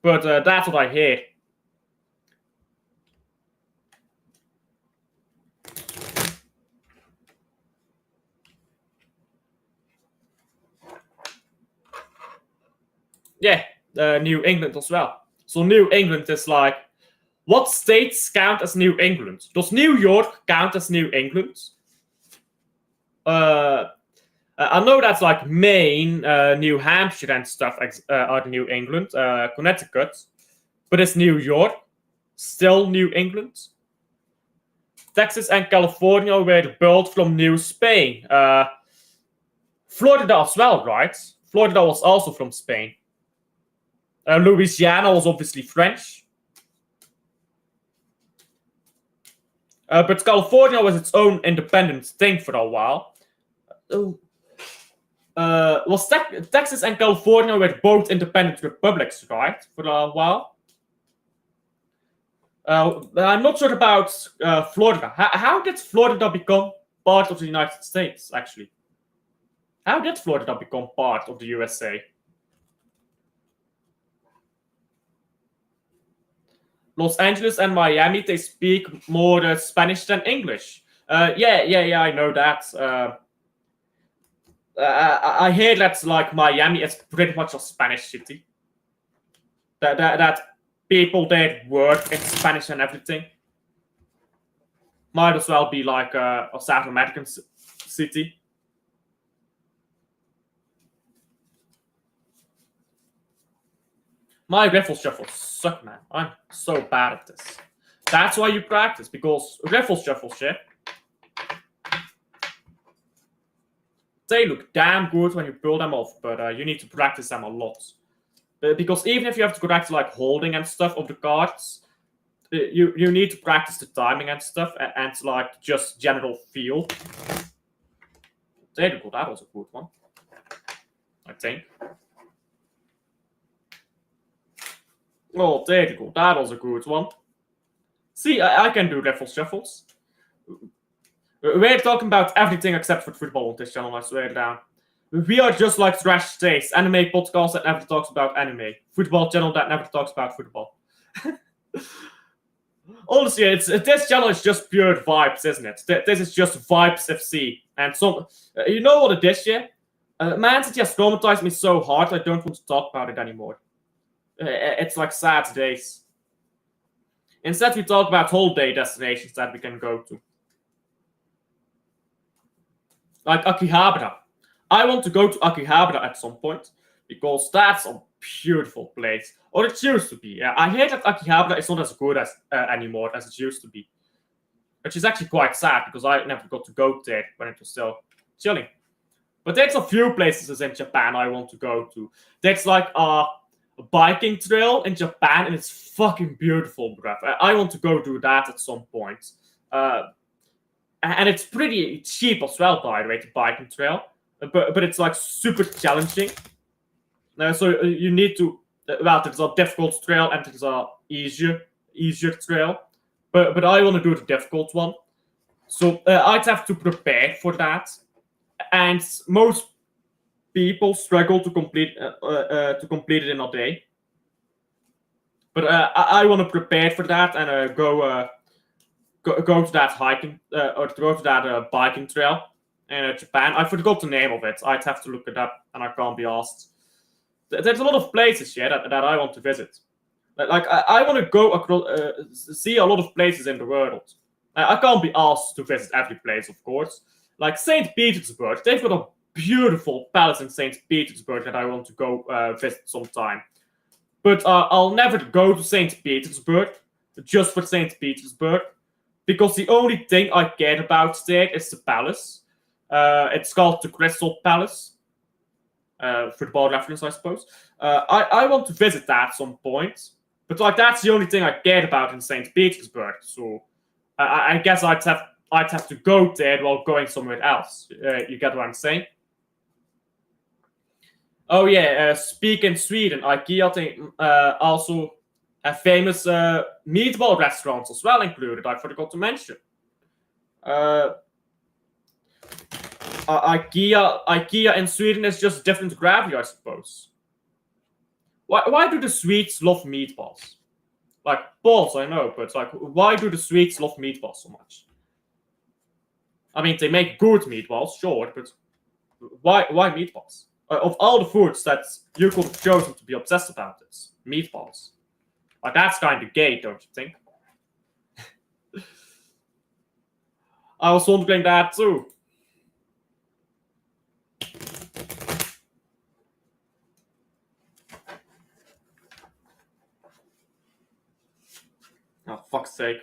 but that's what I hear. Yeah, New England as well. So New England is like, what states count as New England? Does New York count as New England? I know that's like Maine, New Hampshire and stuff are New England, Connecticut, but is New York still New England? Texas and California were built from New Spain. Florida as well, right? Florida was also from Spain. Louisiana was obviously French. But California was its own independent thing for a while. Texas and California were both independent republics, right? For a while. I'm not sure about Florida. How did Florida become part of the United States, actually? How did Florida become part of the USA? Los Angeles and Miami, they speak more Spanish than English. Yeah, I know that. I hear that like Miami is pretty much a Spanish city. That people there work in Spanish and everything. Might as well be like a South American city. My riffle shuffles suck, man. I'm so bad at this. That's why you practice, because riffle shuffle shit. They look damn good when you pull them off, but you need to practice them a lot. Because even if you have to correct like holding and stuff of the cards, you need to practice the timing and stuff, and like just general feel. There you go, that was a good one, I think. Oh, there you go, that was a good one. See, I can do raffle shuffles. We're talking about everything except for football on this channel, I swear down. We are just like Trash Stays, anime podcast that never talks about anime. Football channel that never talks about football. Honestly, this channel is just pure vibes, isn't it? This is just Vibes FC. And some, you know what it is, yeah? Man City has traumatized me so hard, I don't want to talk about it anymore. It's like sad days. Instead, we talk about holiday destinations that we can go to. Like Akihabara. I want to go to Akihabara at some point, because that's a beautiful place. Or it used to be. I hear that Akihabara is not as good as anymore as it used to be. Which is actually quite sad, because I never got to go there when it was still chilling. But there's a few places in Japan I want to go to. There's like a biking trail in Japan, and it's fucking beautiful, bruv. I want to go do that at some point. And it's pretty cheap as well, by the way, the biking trail. But it's like super challenging. So you need to, well, there's a difficult trail and there's a easier trail. But I want to do the difficult one. So I'd have to prepare for that. And most people struggle to complete it in a day. But I want to prepare for that and go to that hiking or go to that biking trail in Japan. I forgot the name of it. I'd have to look it up, and I can't be asked. There's a lot of places here that I want to visit. Like I want to go across, see a lot of places in the world. I can't be asked to visit every place, of course. Like St. Petersburg, they've got a beautiful palace in St. Petersburg that I want to go visit sometime. But I'll never go to St. Petersburg just for St. Petersburg, because the only thing I care about there is the palace. It's called the Crystal Palace. Football reference, I suppose. I want to visit that at some point. But like that's the only thing I cared about in St. Petersburg. So I guess I'd have to go there while going somewhere else. You get what I'm saying? Oh yeah, speaking Sweden, IKEA thing, also have famous meatball restaurants as well included. I forgot to mention. IKEA in Sweden is just different gravy, I suppose. Why do the Swedes love meatballs? Like balls, I know, but like, why do the Swedes love meatballs so much? I mean, they make good meatballs, sure, but why meatballs? Of all the foods that you could have chosen to be obsessed about, it's meatballs. Like that's kind of gay, don't you think? I was wondering that too. Oh, fuck's sake.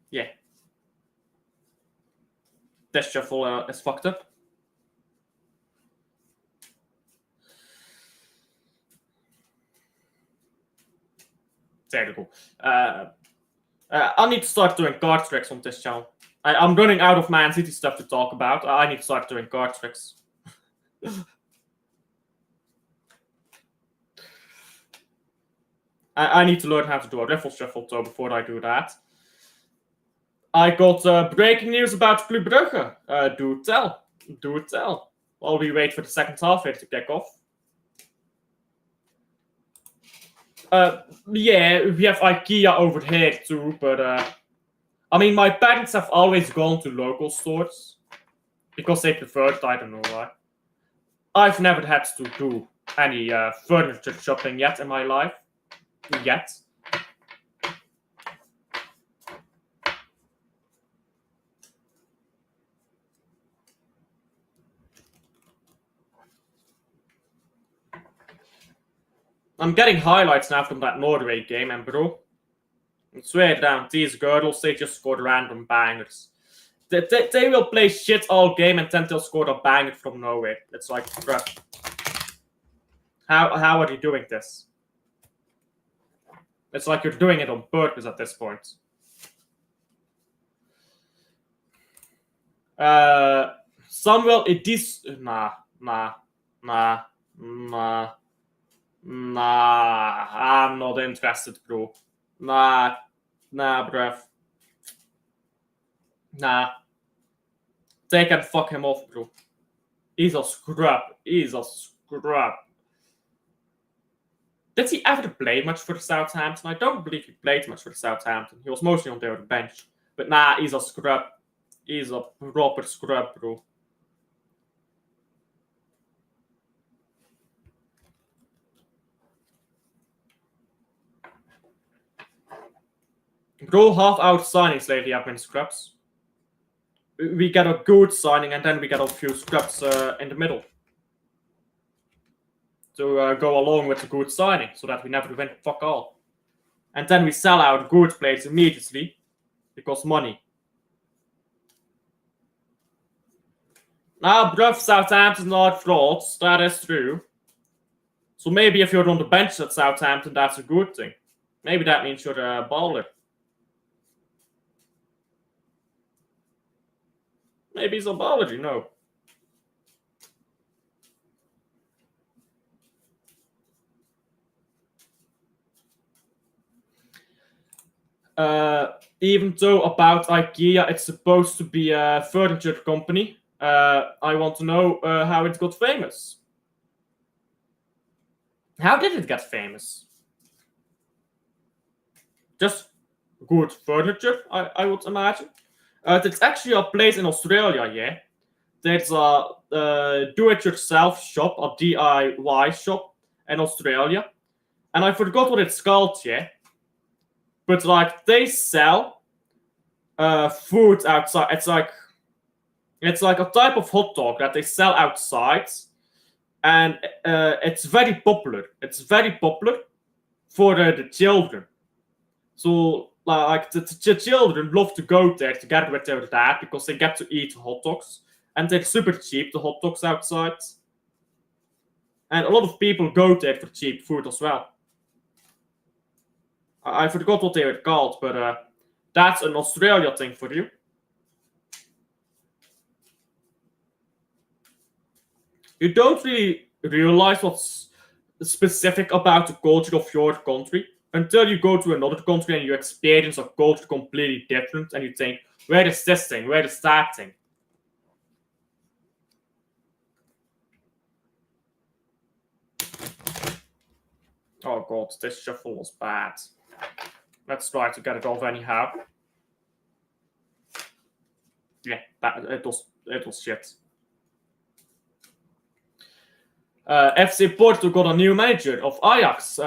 Yeah. This shuffle is fucked up. There you go. I need to start doing card tricks on this channel. I'm running out of Man City stuff to talk about. I need to start doing card tricks. I need to learn how to do a riffle shuffle though before I do that. I got breaking news about Club Brugge. Do tell. While we wait for the second half here to kick off. Yeah, we have IKEA over here too, but I mean, my parents have always gone to local stores because they prefer it. I don't know why. I've never had to do any furniture shopping yet in my life. Yet. I'm getting highlights now from that Norway game, and bro, I swear down, these girls, they just scored random bangers. They will play shit all game and then they'll score a banger from nowhere. It's like, bruh. How are you doing this? It's like you're doing it on purpose at this point. Samuel, it is... Nah. I'm not interested, bro. Nah, bruv. Nah. Take and fuck him off, bro. He's a scrub. Did he ever play much for Southampton? I don't believe he played much for Southampton. He was mostly on their bench. But nah, he's a scrub. He's a proper scrub, bro. Bro, half our signings lately have been scrubs. We get a good signing and then we get a few scrubs in the middle. To go along with the good signing, so that we never win fuck all. And then we sell out good players immediately, because money. Now, bruv, Southampton are frauds, that is true. So maybe if you're on the bench at Southampton, that's a good thing. Maybe that means you're a baller. Maybe he's a baller, you know. Even though about IKEA, it's supposed to be a furniture company, I want to know how it got famous. How did it get famous? Just good furniture, I would imagine. There's actually a place in Australia, yeah. There's a do-it-yourself shop, a DIY shop in Australia. And I forgot what it's called, yeah. But like they sell food outside. It's like a type of hot dog that they sell outside, and it's very popular. It's very popular for the children. So like the children love to go there together with their dad because they get to eat hot dogs, and they're super cheap. The hot dogs outside, and a lot of people go there for cheap food as well. I forgot what they were called, but that's an Australia thing for you. You don't really realize what's specific about the culture of your country until you go to another country and you experience a culture completely different and you think, where is this thing? Where is that thing? Oh god, this shuffle was bad. Let's try to get it off anyhow. Yeah, it was shit. FC Porto got a new manager of Ajax,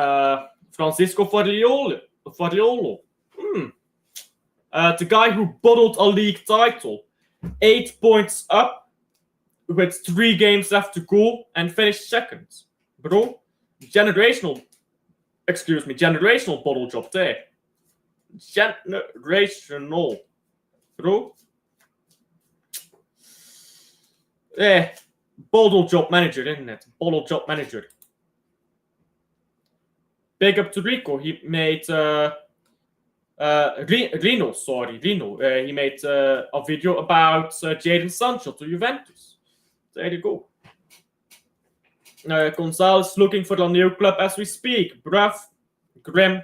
Francisco Fariolo. The guy who bottled a league title, 8 points up, with 3 games left to go, and finished second. Bro, generational bottle job there. Generational, bro. Yeah, bottle job manager, isn't it? Bottle job manager. Big up to Rico. He made Rino. He made a video about Jadon Sancho to Juventus. There you go. Gonzalez looking for a new club as we speak. Bruv. Grim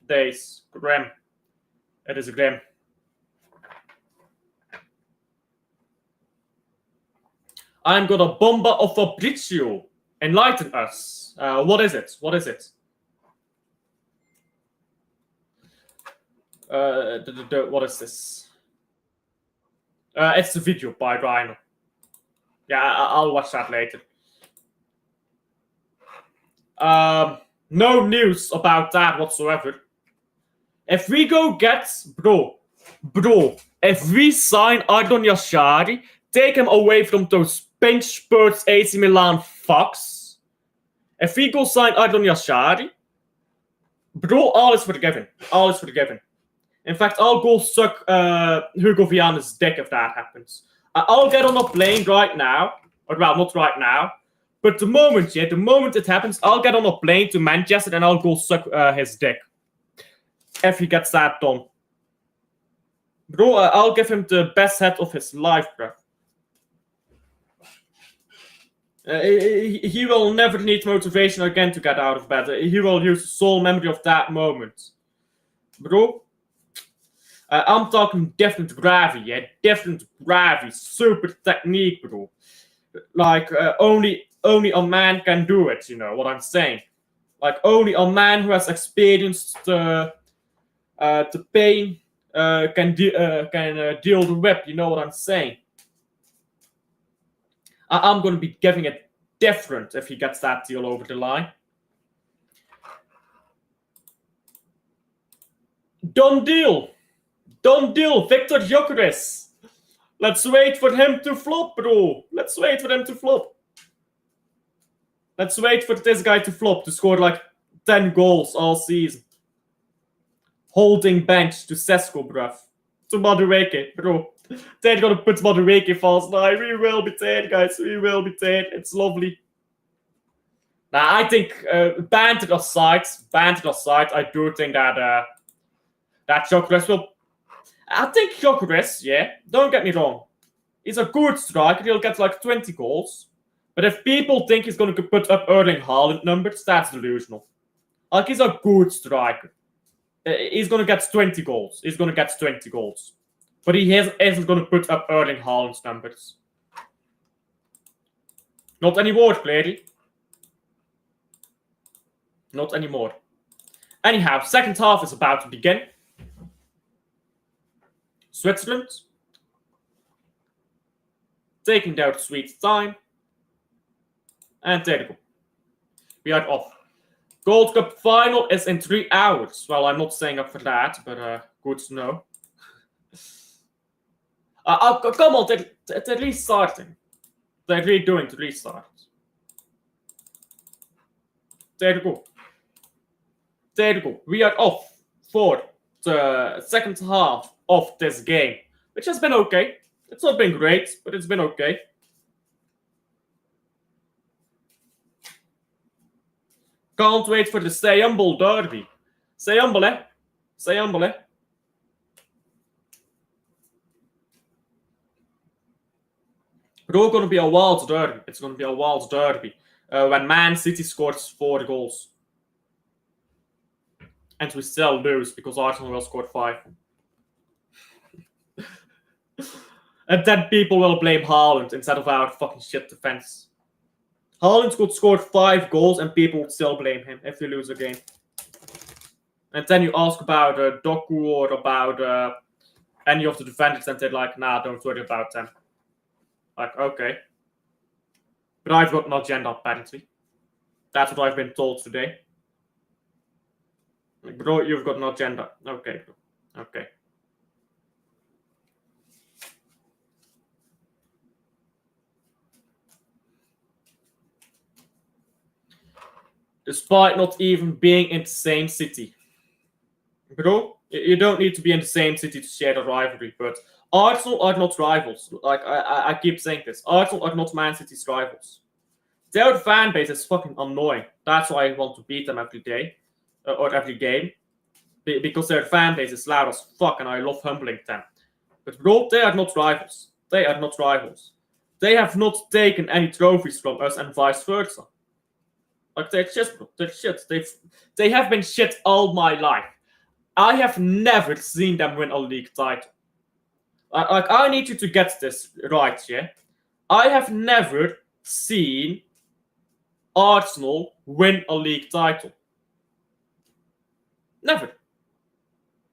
days. Grim. It is grim. I'm got a bomba of Fabrizio. Enlighten us. What is it? What is it? What is this? It's the video by Rhino. Yeah, I'll watch that later. No news about that whatsoever. If we go get... Bro, if we sign Ardon Yashari, take him away from those pink Spurs AC Milan fucks. If we go sign Ardon Yashari, bro, all is forgiven. All is forgiven. In fact, I'll go suck Hugo Viana's dick if that happens. I'll get on a plane right now. Or, well, not right now. But the moment it happens, I'll get on a plane to Manchester and I'll go suck his dick. If he gets that done. Bro, I'll give him the best head of his life, bro. He will never need motivation again to get out of bed. He will use the sole memory of that moment. Bro, I'm talking different gravity, yeah? Different gravity, super technique, bro. Like, only a man can do it, you know what I'm saying? Like, only a man who has experienced the pain can deal the whip, you know what I'm saying? I'm going to be giving it different if he gets that deal over the line. Done deal. Done deal. Victor Gyökeres. Let's wait for him to flop, bro. Let's wait for him to flop. Let's wait for this guy to flop, to score like 10 goals all season. Holding bench to Sesko, bruv. To Madueke, bro. They're gonna put Madueke false nine. We will be dead, guys. We will be dead. It's lovely. Now, I think, banter aside, I do think that that Gyökeres will... I think Gyökeres, yeah, don't get me wrong. He's a good striker. He'll get like 20 goals. But if people think he's going to put up Erling Haaland numbers, that's delusional. Like, he's a good striker. He's going to get 20 goals. He's going to get 20 goals. But he isn't going to put up Erling Haaland's numbers. Not anymore, clearly. Not anymore. Anyhow, second half is about to begin. Switzerland. Taking their sweet time. And there you go. We are off. Gold Cup final is in 3 hours. Well, I'm not staying up for that, but good to know. Come on, they're restarting. They're redoing the restart. There you go. There you go. We are off for the second half of this game, which has been okay. It's not been great, but it's been okay. Can't wait for the Stay Humble derby. Stay humble, eh? Stay humble, eh? It's going to be a wild derby. It's going to be a wild derby. When Man City scores 4 goals. And we still lose because Arsenal will score 5. And then people will blame Haaland instead of our fucking shit defense. Haaland could score 5 goals and people would still blame him if we lose a game. And then you ask about Doku or about any of the defenders and they're like, nah, don't worry about them. Like, okay. But I've got an agenda, apparently. That's what I've been told today. Like, bro, you've got an agenda. Okay, bro. Okay. Despite not even being in the same city. Bro, you don't need to be in the same city to share the rivalry, but Arsenal are not rivals. Like, I keep saying this. Arsenal are not Man City's rivals. Their fan base is fucking annoying. That's why I want to beat them every day. Or every game. Because their fan base is loud as fuck and I love humbling them. But bro, they are not rivals. They are not rivals. They have not taken any trophies from us and vice versa. Like, they're shit, bro. They're shit. They have been shit all my life. I have never seen them win a league title. Like, I need you to get this right, yeah? I have never seen Arsenal win a league title. Never.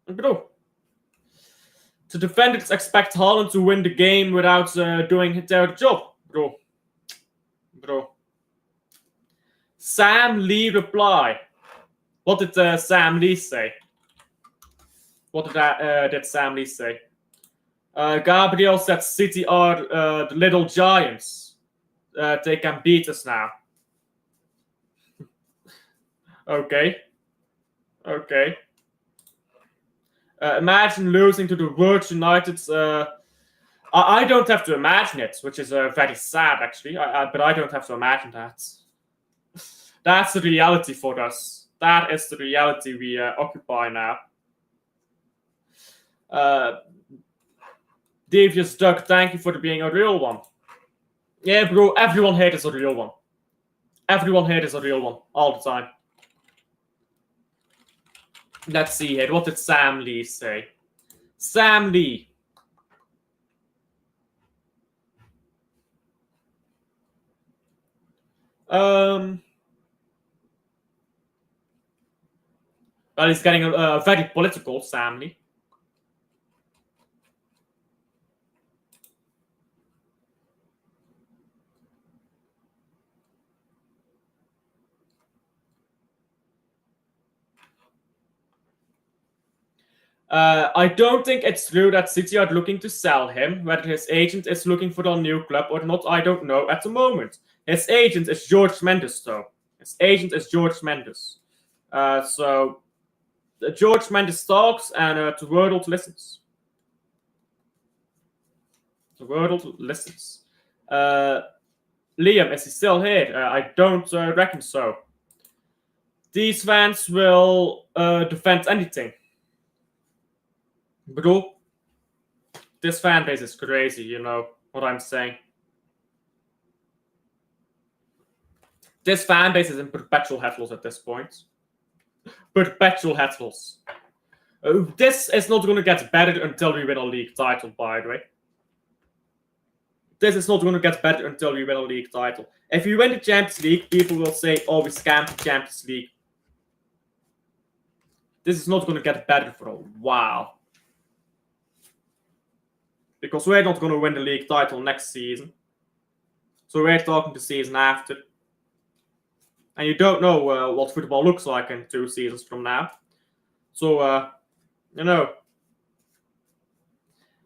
Bro. The defenders expect Haaland to win the game without doing their job. Bro. Sam Lee reply. What did Sam Lee say? What did Sam Lee say? Gabriel said City are the little giants. They can beat us now. Okay. Imagine losing to the World United. I don't have to imagine it, which is very sad, actually. But I don't have to imagine that. That's the reality for us. That is the reality we occupy now. Devious Duck, thank you for being a real one. Yeah, bro, everyone here is a real one. Everyone here is a real one, all the time. Let's see here. What did Sam Lee say? Sam Lee. Well, he's getting very political, Sam Lee. I don't think it's true that City are looking to sell him. Whether his agent is looking for a new club or not, I don't know at the moment. His agent is George Mendes, though. His agent is George Mendes. So George Mendes talks and the world listens. The world listens. Liam, is he still here? I don't reckon so. These fans will defend anything. Bro, this fan base is crazy, you know what I'm saying. This fan base is in perpetual headlocks at this point. Perpetual headlocks. This is not going to get better until we win a league title, by the way. This is not going to get better until we win a league title. If we win the Champions League, people will say, oh, we scammed the Champions League. This is not going to get better for a while. Because we're not going to win the league title next season. So we're talking the season after. And you don't know what football looks like in 2 seasons from now. So, you know.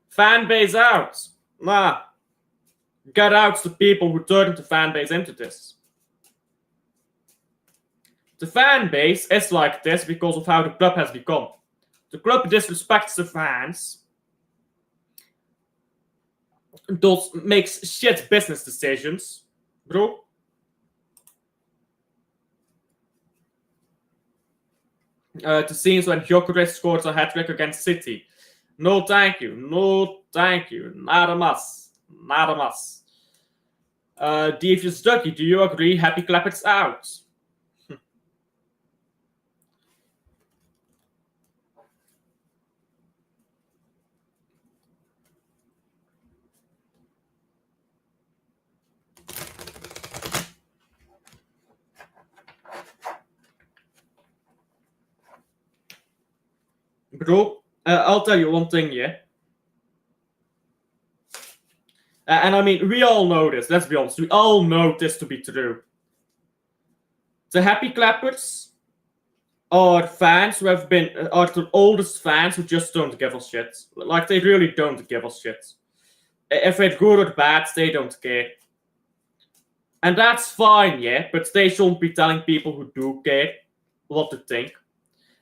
Fan base out. Nah. Get out the people who turned the fan base into this. The fan base is like this because of how the club has become. The club disrespects the fans. Thus makes shit business decisions. Bro. The scenes when Gyökeres scores a hat-trick against City. No thank you. No thank you. Nada más. Nada más. Devious Ducky, do you agree? Happy Clapper's out. Bro, I'll tell you one thing, yeah? And I mean, we all know this, let's be honest. We all know this to be true. The Happy Clappers are fans who have been, are the oldest fans who just don't give a shit. Like, they really don't give a shit. If it's good or bad, they don't care. And that's fine, yeah? But they shouldn't be telling people who do care what to think.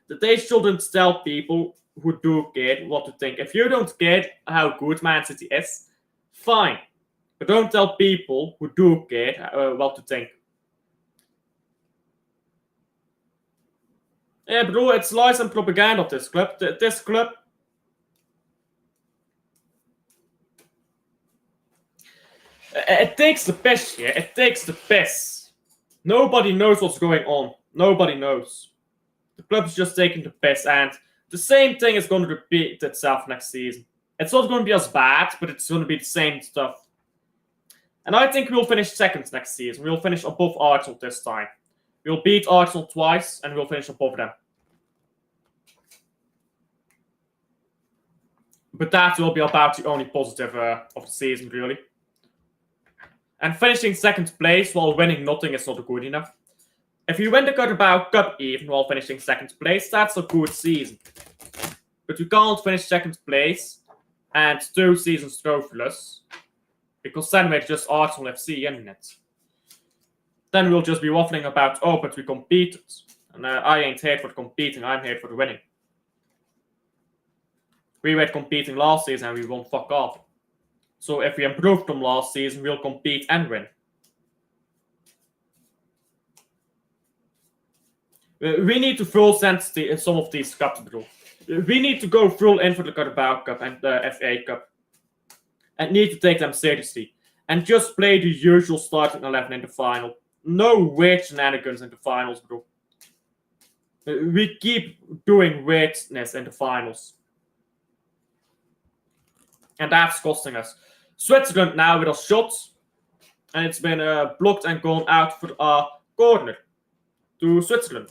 That they shouldn't tell people who do care what to think. If you don't care how good Man City is, fine. But don't tell people who do care what to think. Yeah, bro, it's lies and propaganda of this club. This club... It takes the piss, yeah? It takes the piss. Nobody knows what's going on. Nobody knows. The club's just taking the piss, and the same thing is going to repeat itself next season. It's not going to be as bad, but it's going to be the same stuff. And I think we'll finish second next season. We'll finish above Arsenal this time. We'll beat Arsenal twice, and we'll finish above them. But that will be about the only positive of the season, really. And finishing second place while winning nothing is not good enough. If you win the Carabao Cup even while finishing second place, that's a good season. But we can't finish second place and 2 seasons trophyless. Because then we're just Arsenal FC in it. Then we'll just be waffling about, oh, but we competed. And I ain't here for competing, I'm here for the winning. We were competing last season and we won fuck off. So if we improve from last season, we'll compete and win. We need to full sense some of these cups, bro. We need to go full in for the Carabao Cup and the FA Cup. And need to take them seriously. And just play the usual starting 11 in the final. No weird shenanigans in the finals, bro. We keep doing weirdness in the finals. And that's costing us. Switzerland now with a shot. And it's been blocked and gone out for a corner to Switzerland.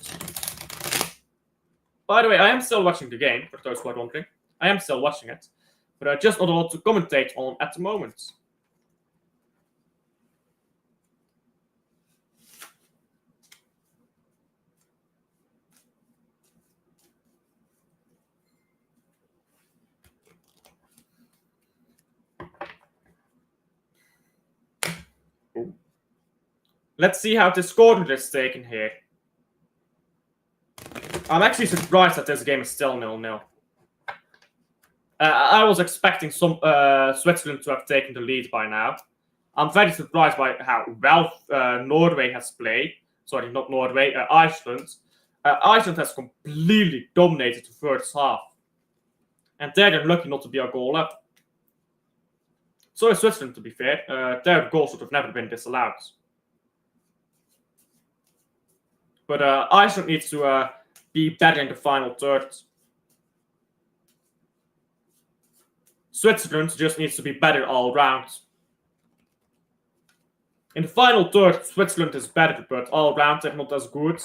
By the way, I am still watching the game, for those who are wondering. I am still watching it. But I just not a lot to commentate on at the moment. Ooh. Let's see how this corner is taken here. I'm actually surprised that this game is still 0-0. I was expecting some Switzerland to have taken the lead by now. I'm very surprised by how well Norway has played. Sorry, not Norway, Iceland. Iceland has completely dominated the first half. And they're lucky not to be a goal up. So is Switzerland, to be fair. Their goal should have never been disallowed. But Iceland needs to be better in the final third. Switzerland just needs to be better all round. In the final third, Switzerland is better, but all round they're not as good.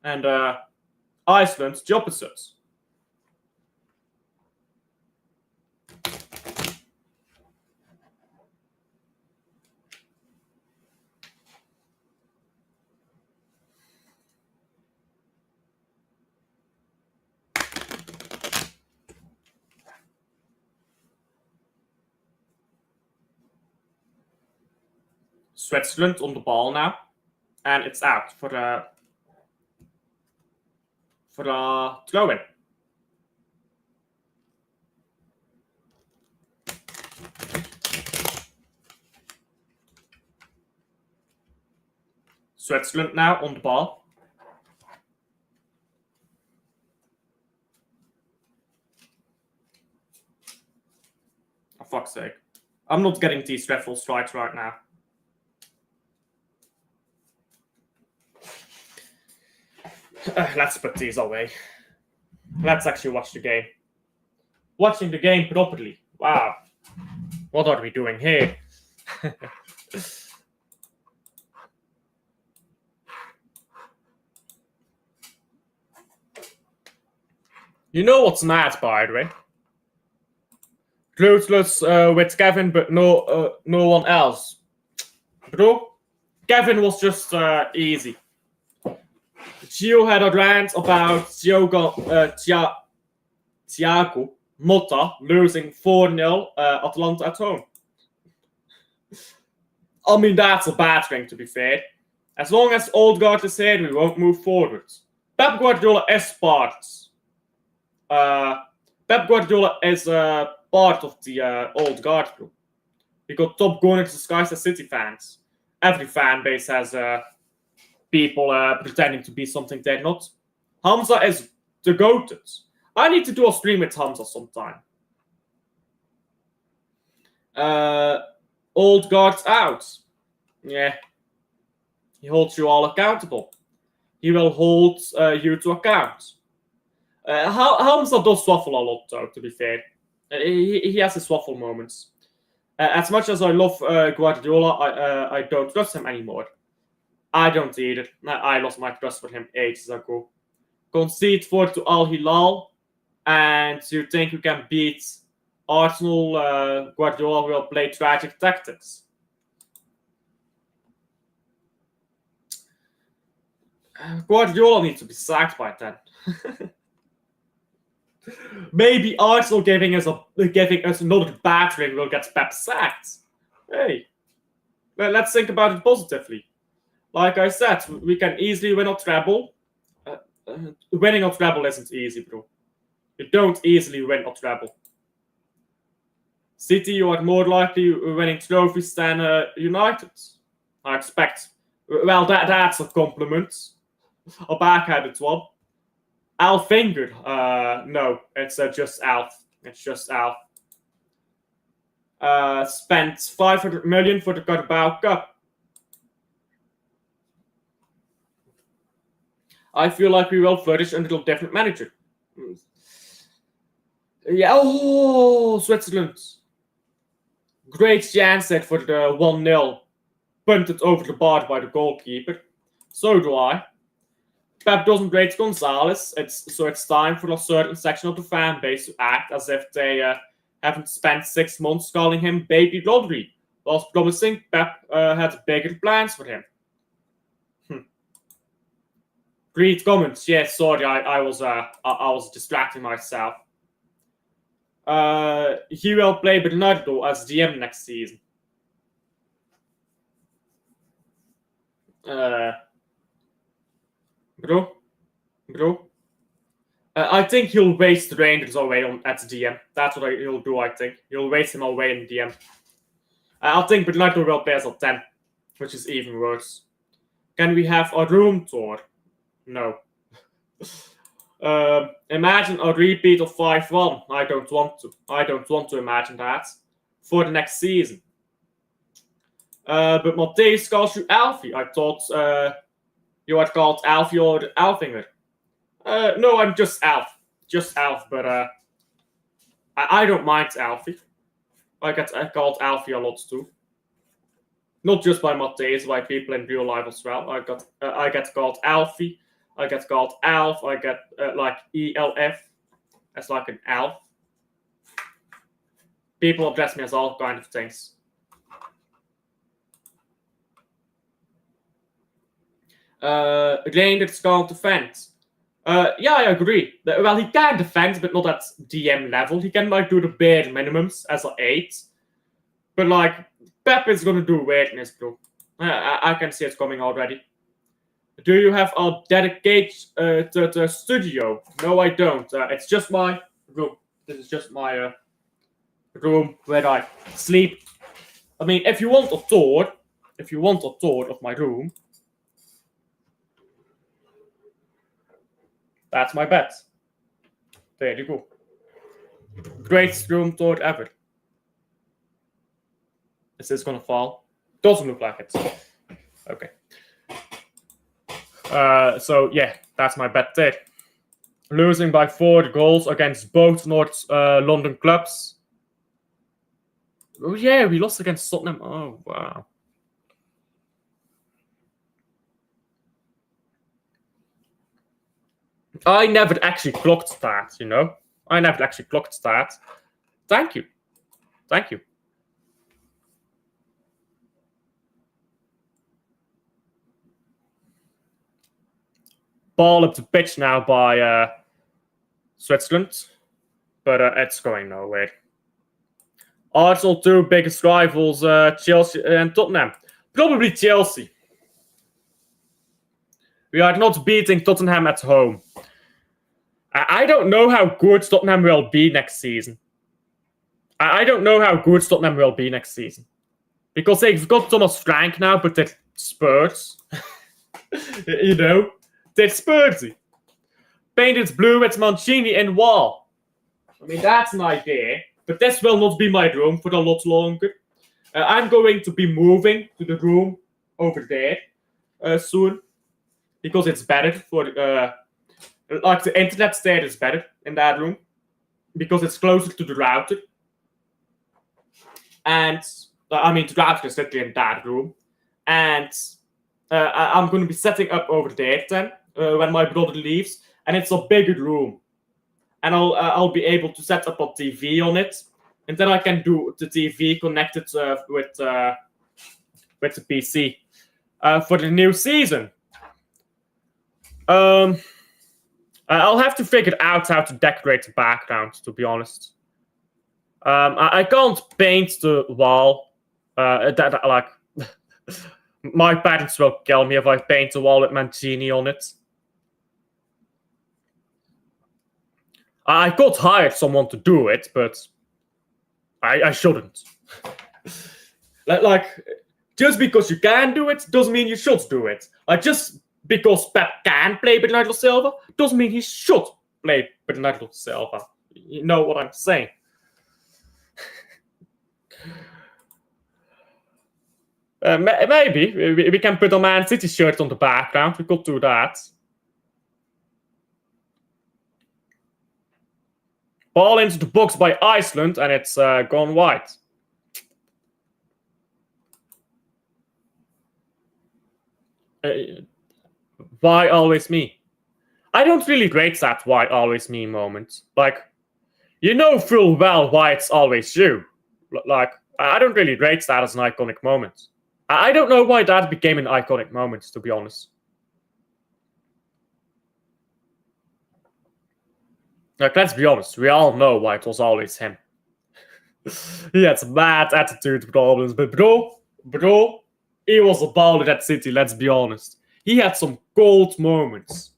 And Iceland, the opposite. Switzerland on the ball now, and it's out for a throw-in. Switzerland now on the ball. For fuck's sake. I'm not getting these dreadful strikes right now. Let's put these away. Let's actually watch the game. Watching the game properly. Wow. What are we doing here? You know what's mad, by the way? Closeless with Kevin, but no one else. Bro, Kevin was just easy. Gio had a rant about Thiago Motta losing 4-0 Atlanta at home. I mean, that's a bad thing, to be fair. As long as Odegaard is here, we won't move forward. Pep Guardiola is part. Pep Guardiola is part of the old guard group. We got top gunners disguised as City fans. Every fan base has people pretending to be something they're not. Hamza is the goated. I need to do a stream with Hamza sometime. Old guards out. Yeah. He holds you all accountable. He will hold you to account. Hamza does swaffle a lot, though, to be fair. He has his swaffle moments. As much as I love Guardiola, I don't trust him anymore. I don't either. I lost my trust for him ages ago. Concede 4 to Al Hilal, and you think you can beat Arsenal? Guardiola will play tragic tactics. Guardiola needs to be sacked by then. Maybe Arsenal giving us another battering will get Pep sacked. Hey, let's think about it positively. Like I said, we can easily win a treble. Winning a treble isn't easy, bro. You don't easily win a treble. City, you are more likely winning trophies than United. I expect. Well, that's a compliment. A backhanded one. Alf Finger. No, it's just Alf. It's just Alf. Spent 500 million for the Carabao Cup. I feel like we will flourish under a different manager. Yeah, oh, Switzerland. Great chance set for the 1-0. Punted over the bar by the goalkeeper. So do I. Pep doesn't rate Gonzalez, so it's time for a certain section of the fan base to act as if they haven't spent 6 months calling him Baby Rodri, whilst promising Pep had bigger plans for him. Great comments. Yes, sorry, I was distracting myself. He will play Bernardo as DM next season. Bro. I think he'll waste Rangers away at DM. That's what he'll do, I think. He'll waste him away in DM. I think Bernardo will play as a 10, which is even worse. Can we have a room tour? No. Imagine a repeat of 5-1. I don't want to. I don't want to imagine that for the next season. But Matthäus calls you Alfie. I thought you had called Alfie or Alfinger. No, I'm just Alf. Just Alf, but I don't mind Alfie. I get called Alfie a lot too. Not just by Matthäus, by people in real life as well. I get called Alfie. I get called Alf. I get like ELF. As like an Alf. People address me as all kind of things. Reinders can't defend. Yeah, I agree. Well, he can defend, but not at DM level. He can like do the bare minimums as an 8. But like, Pep is gonna do weirdness, bro. I can see it coming already. Do you have a dedicated to studio? No, I don't. It's just my room. This is just my room where I sleep. I mean, if you want a tour of my room, that's my bed. There you go. Greatest room tour ever. Is this gonna fall? Doesn't look like it. Okay. So yeah, that's my bet there. Losing by 4 goals against both North London clubs. Oh yeah, we lost against Tottenham. Oh wow. I never actually clocked that, you know. I never actually clocked that. Thank you. Thank you. Ball up the pitch now by Switzerland, but it's going nowhere. Arsenal 2 biggest rivals, Chelsea and Tottenham. Probably Chelsea. We are not beating Tottenham at home. I don't know how good Tottenham will be next season. I don't know how good Tottenham will be next season. Because they've got Thomas Frank now, but they're Spurs. You know? They're Spursy. Painted blue with Mancini and wall. I mean, that's an idea. But this will not be my room for a lot longer. I'm going to be moving to the room over there soon. Because it's better for... like, the internet there is better in that room. Because it's closer to the router. And... I mean, the router is literally in that room. And... I'm going to be setting up over there then. When my brother leaves, and it's a bigger room, and I'll be able to set up a TV on it, and then I can do the TV connected with the PC for the new season. I'll have to figure out how to decorate the background, to be honest. I can't paint the wall. Like my parents will kill me if I paint the wall with Mancini on it. I could hire someone to do it, but I shouldn't. Like, just because you can do it doesn't mean you should do it. Like, just because Pep can play Bernardo Silva doesn't mean he should play Bernardo Silva. You know what I'm saying? Maybe we can put a Man City shirt on the background. We could do that. Ball into the box by Iceland, and it's gone wide. Why always me? I don't really rate that why always me moment. Like, you know full well why it's always you. Like, I don't really rate that as an iconic moment. I don't know why that became an iconic moment, to be honest. Like, let's be honest, we all know why it was always him. He had some bad attitude problems, but bro, he was a baller at City, let's be honest. He had some gold moments.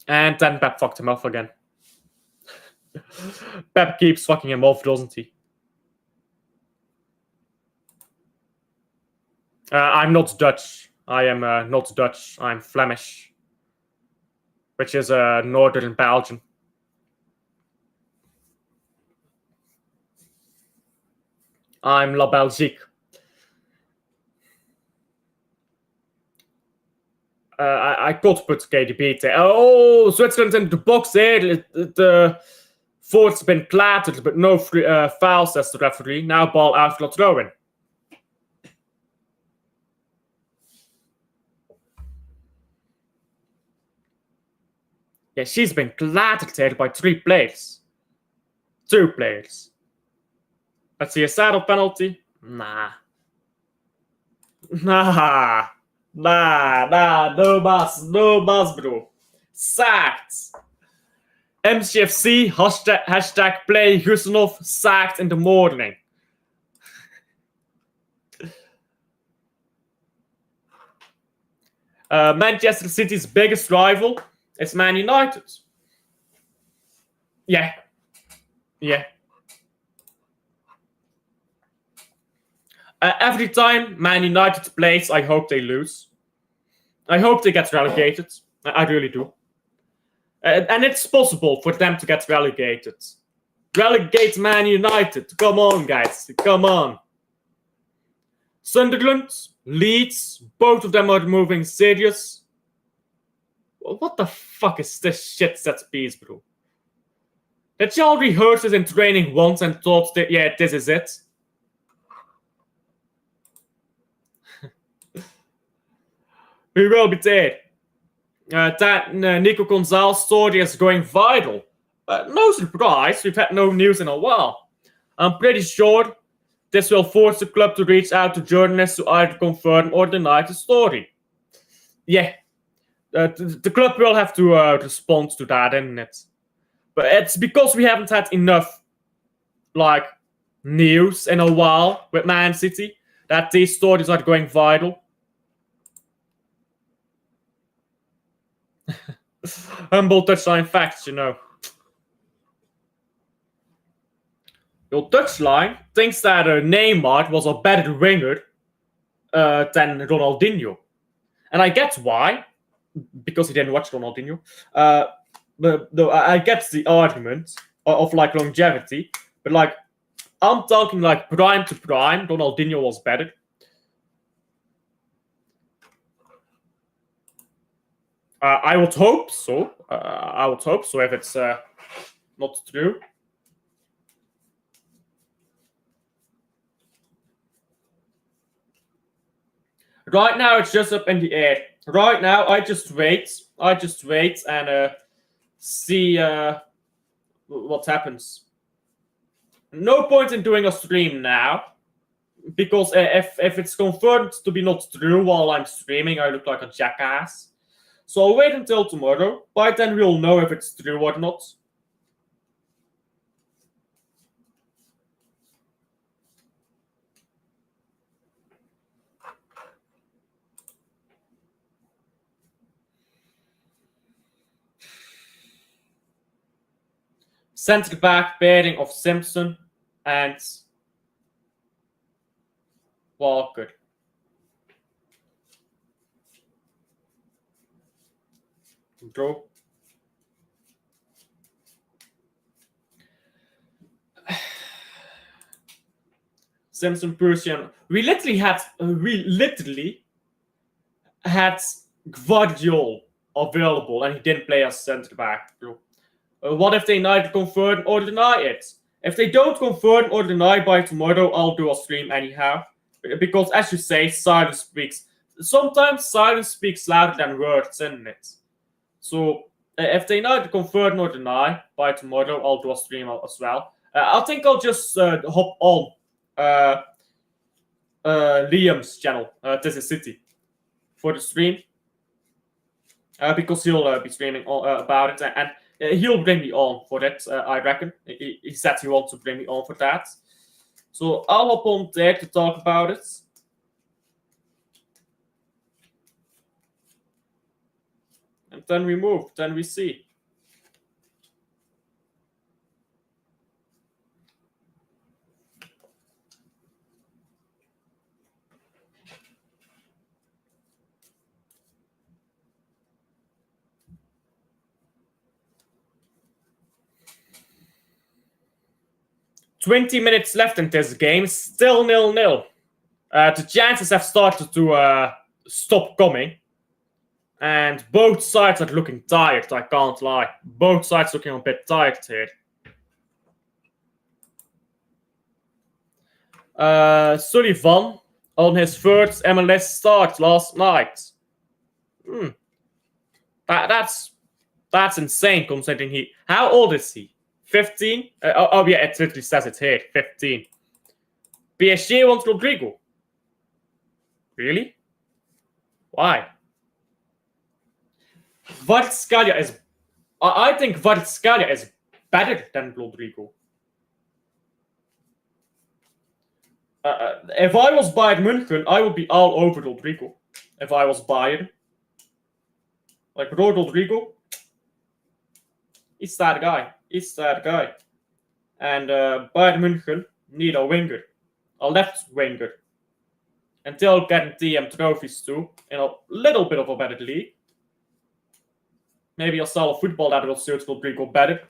And then Pep fucked him off again. Pep keeps fucking him off, doesn't he? I'm not Dutch. I am not Dutch. I'm Flemish, which is northern Belgium. I'm La Belgique. I could put KDB there. Oh, Switzerland in the box there. The fourth's been clattered, but no foul, says the referee. Now ball out for throw-in. Yeah, she's been clattered here by 3 players. 2 players. Let's see a saddle penalty. Nah, no mas, bro. Sacked. MCFC, hashtag play Gusenov, sacked in the morning. Manchester City's biggest rival is Man United. Yeah. Every time Man United plays, I hope they lose. I hope they get relegated. I really do. And it's possible for them to get relegated. Relegate Man United. Come on, guys. Come on. Sunderland, Leeds, both of them are moving serious. What the fuck is this shit set piece, bro? Did y'all rehearse this in training once and thought that, yeah, this is it? We will be there. That Nico Gonzalez story is going viral. No surprise, we've had no news in a while. I'm pretty sure this will force the club to reach out to journalists to either confirm or deny the story. Yeah, the club will have to respond to that, isn't it? But it's because we haven't had enough, like, news in a while with Man City that these stories are going viral. Humble touchline facts, you know. Your touchline thinks that Neymar was a better winger than Ronaldinho. And I get why, because he didn't watch Ronaldinho. But I get the argument of like longevity, but like I'm talking like prime to prime, Ronaldinho was better. I would hope so. I would hope so if it's not true. Right now, it's just up in the air. Right now, I just wait. And see what happens. No point in doing a stream now, because if it's confirmed to be not true while I'm streaming, I look like a jackass. So I'll wait until tomorrow. By then, we'll know if it's true or not. Centre back pairing of Simpson and Walker. Bro. Simpson, Persian. We literally had Guardiol available, and he didn't play as centre back. What if they neither convert or deny it? If they don't convert or deny by tomorrow, I'll do a stream anyhow. Because, as you say, silence speaks. Sometimes silence speaks louder than words, isn't it? So, if they neither convert nor deny by tomorrow, I'll do a stream as well. I think I'll just hop on Liam's channel, This is City, for the stream. Because he'll be streaming about it, and he'll bring me on for that, I reckon. He said he wants to bring me on for that. So I'll hop on there to talk about it. And then we move, then we see. "20 minutes left in this game, still 0-0. The chances have started to stop coming. And both sides are looking tired, I can't lie. Both sides looking a bit tired here. Sullivan on his first MLS start last night. That's insane considering he... How old is he? 15? Oh yeah, it literally says it here, 15. PSG wants Rodrigo. Really? Why? Kvaratskhelia is... I think Kvaratskhelia is better than Rodrigo. If I was Bayern München, I would be all over Rodrigo. If I was Bayern. Like, Rodrigo, he's that guy. He's that guy. And Bayern München need a winger. A left winger. And they'll guarantee him trophies too. In a little bit of a better league. Maybe a style of football that will suit Rodrigo better.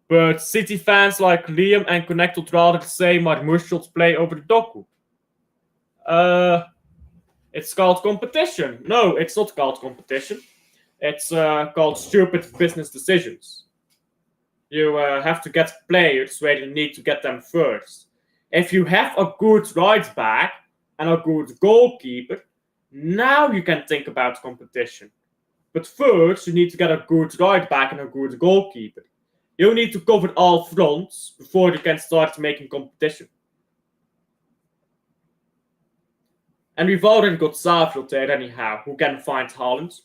But City fans like Liam and Connect would rather say Marmoush should play over Doku. It's called competition. No, it's not called competition. It's called stupid business decisions. You have to get players where you need to get them first. If you have a good right back and a good goalkeeper, now you can think about competition. But first, you need to get a good right back and a good goalkeeper. You need to cover all fronts before you can start making competition. And we've already got Saville there anyhow, who can find Haaland.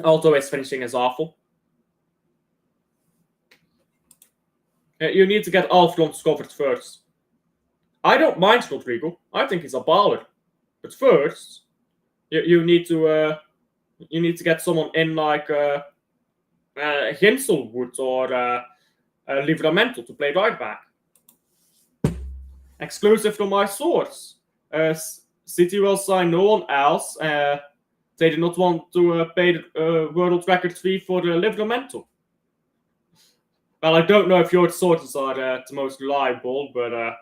Although his finishing is awful. You need to get all fronts covered first. I don't mind Rodrigo. I think he's a baller. But first, you need to get someone in like Ginselwood or Livramento to play right back. Exclusive from my source. City will sign no one else. They do not want to pay the world record fee for the Livramento. Well, I don't know if your sources are the most reliable, but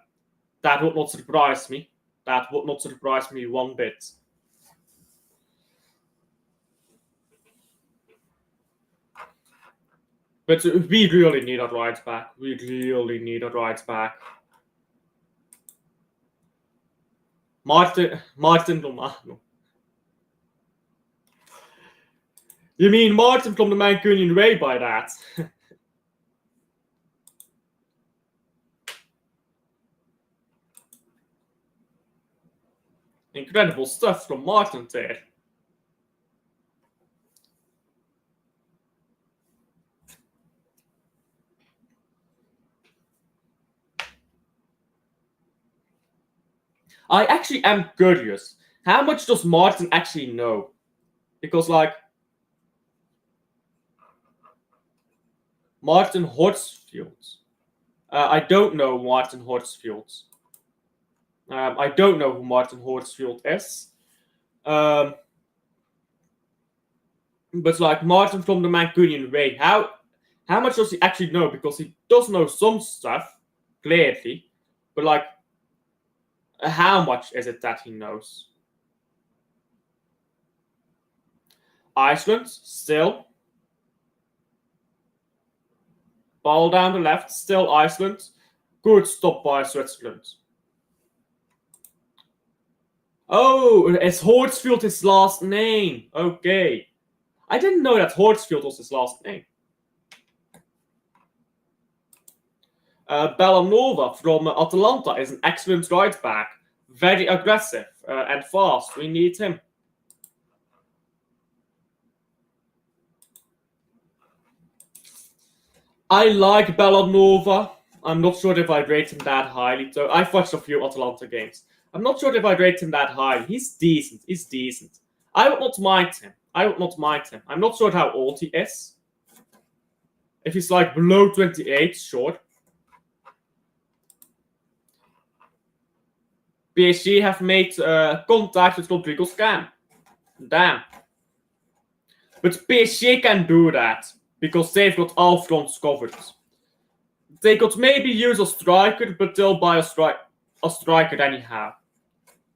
that would not surprise me. That would not surprise me one bit. But we really need a right back. We really need a right back. Martin Romano. You mean Martin from the Mancunian Way by that? Incredible stuff from Martin there. I actually am curious. How much does Martin actually know? Because, like, Martin Horsfield. I don't know Martin Horsfield. I don't know who Martin Horsfield is. But like Martin from the Mancunian Way, how much does he actually know? Because he does know some stuff, clearly, but like, how much is it that he knows? Iceland, still. Ball down the left, still Iceland. Good stop by Switzerland. Oh, is Horsfield his last name? Okay. I didn't know that Horsfield was his last name. Bellanova from Atalanta is an excellent right back. Very aggressive and fast. We need him. I like Bellanova. I'm not sure if I'd rate him that highly. So I've watched a few Atalanta games. I'm not sure if I'd rate him that high. He's decent. He's decent. I would not mind him. I'm not sure how old he is. If he's like below 28, sure. PSG have made contact with Rodrigo Scan. Damn. But PSG can do that because they've got all fronts covered. They could maybe use a striker, but they'll buy a striker anyhow.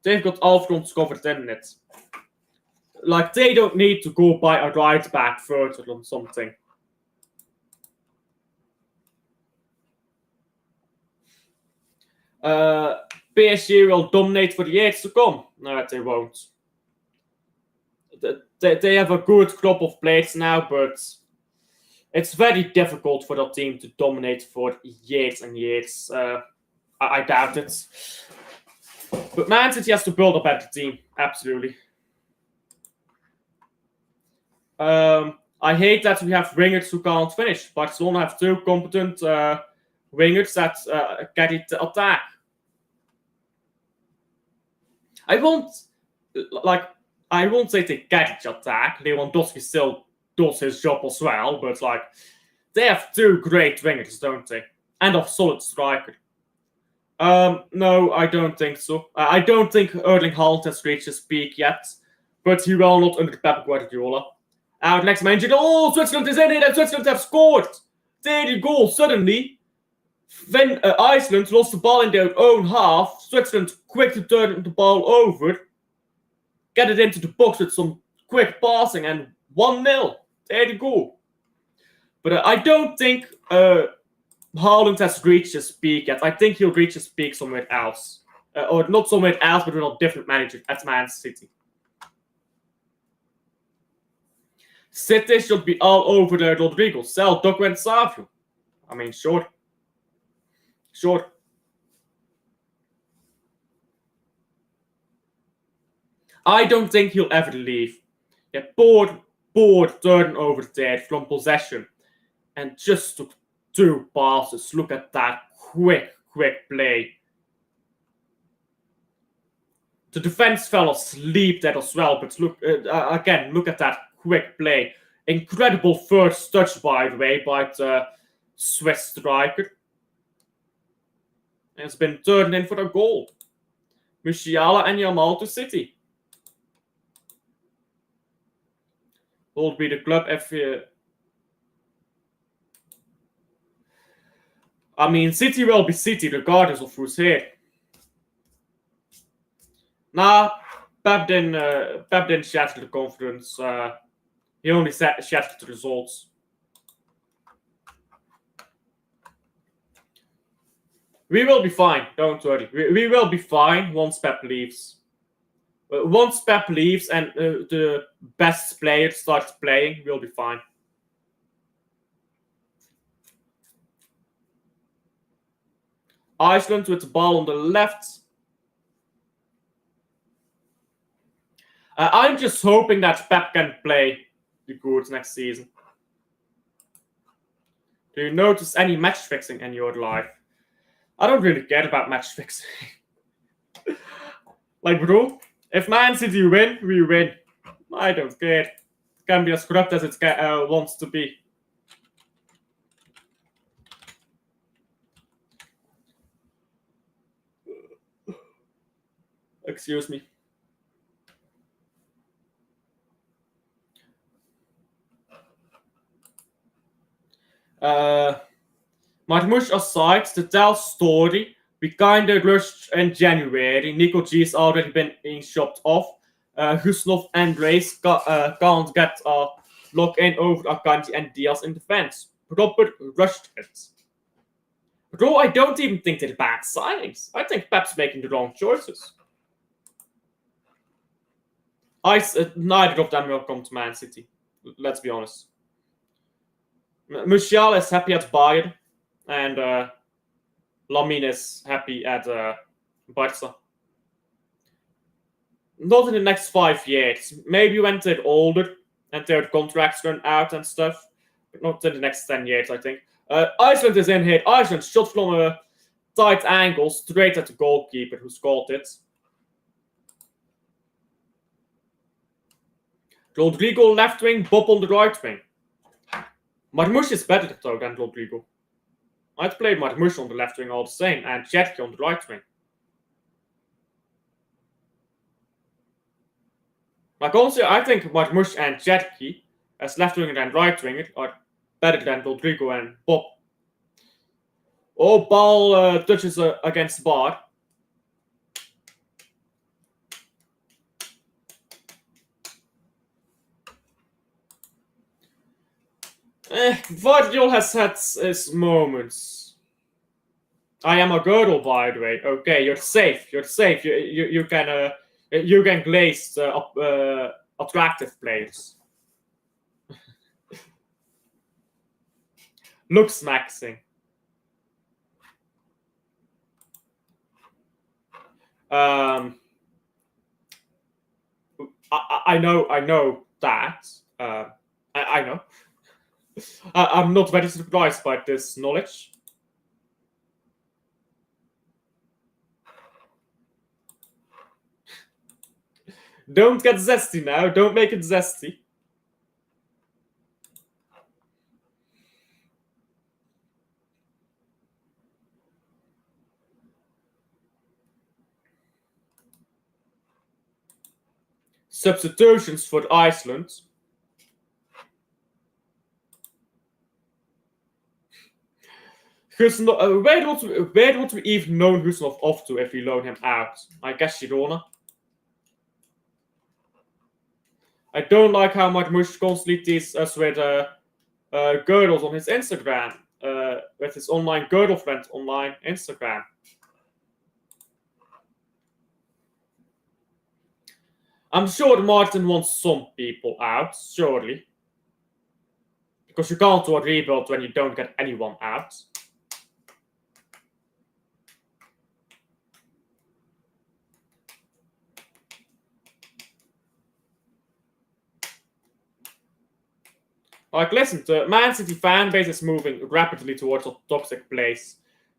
They've got all fronts covered in it. Like, they don't need to go buy a right back further than something. PSG will dominate for the years to come. No, they won't. They have a good crop of players now, but it's very difficult for the team to dominate for years and years. I doubt it. But Man City has to build a better team, absolutely. I hate that we have wingers who can't finish. Barcelona have two competent wingers that get it to attack. I won't say they get it to attack. Lewandowski still does his job as well, but like, they have two great wingers, don't they? And a solid striker. No, I don't think so. I don't think Erling Haaland has reached his peak yet, but he will not under Pep Guardiola. Next mention. Oh, Switzerland is in it, and Switzerland have scored. There you go. Suddenly, when Iceland lost the ball in their own half, Switzerland quick to turn the ball over, get it into the box with some quick passing, and 1-0. There you go. But I don't think Haaland has reached his peak yet. I think he'll reach his peak somewhere else. Or not somewhere else, but with a different manager at Man City. City should be all over the Rodrigo. Sell Doku and Savio. I mean, sure. Sure. I don't think he'll ever leave. Get bored turning over there from possession. And just took 2 passes. Look at that quick play. The defense fell asleep there as well, but look again, look at that quick play. Incredible first touch, by the way, by the Swiss striker. It's been turned in for a goal. Musiala and Yamal to City. Will be the club if I mean, City will be City regardless of who's here. Nah, Pep didn't shatter the conference. He only shattered the results. We will be fine. Don't worry. We will be fine once Pep leaves. Once Pep leaves and the best player starts playing, we'll be fine. Iceland with the ball on the left. I'm just hoping that Pep can play the goods next season. Do you notice any match fixing in your life? I don't really care about match fixing. Like, bro, if Man City win, we win. I don't care. It can be as corrupt as it wants to be. Excuse me. Marmush aside, to tell story, we kinda rushed in January. Nico G's already been being shopped off. Husnov and Grace can't get a lock in over Akanji and Diaz in defense. Proper rushed it. Bro, I don't even think they're bad signings. I think Pep's making the wrong choices. Neither of them will come to Man City. Let's be honest. Musial is happy at Bayern, and Lamin is happy at Barca. Not in the next 5 years. Maybe when they're older and their contracts run out and stuff. But not in the next 10 years, I think. Iceland is in here. Iceland shot from a tight angle straight at the goalkeeper who scored it. Rodrigo left wing, Bob on the right wing. Marmush is better though than Rodrigo. I'd play Marmush on the left wing all the same and Jetke on the right wing. Like also, I think Marmush and Jetke as left winger and right winger are better than Rodrigo and Bob. Oh, ball touches against the bar. Vardiol has had his moments. I am a girl, by the way. Okay, you're safe. You're safe. You can glaze attractive players. Looks maxing. I know that. I know. I'm not very surprised by this knowledge. Don't get zesty now. Don't make it zesty. Substitutions for Iceland. Where would we even loan Husnov off to if we loan him out? I guess Girona. I don't like how much Mush constantly teases us with girls on his Instagram. With his online girlfriend online Instagram. I'm sure Martin wants some people out, surely. Because you can't do a rebuild when you don't get anyone out. Like, listen, the Man City fan base is moving rapidly towards a toxic place.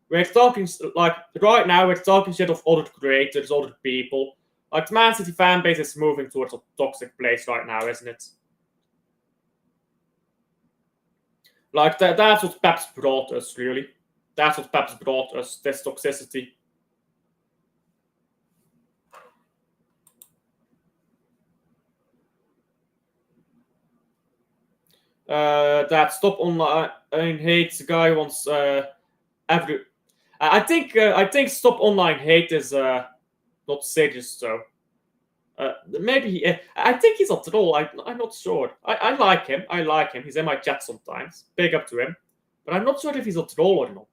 We're talking, like, right now, we're talking shit of other creators, other people. Like, the Man City fan base is moving towards a toxic place right now, isn't it? Like, that's what Pep's brought us, really. That's what Pep's brought us, this toxicity. That stop online hate guy wants every. I think stop online hate is not serious though. Maybe I think he's a troll. I'm not sure. I like him. I like him. He's in my chat sometimes. Big up to him. But I'm not sure if he's a troll or not.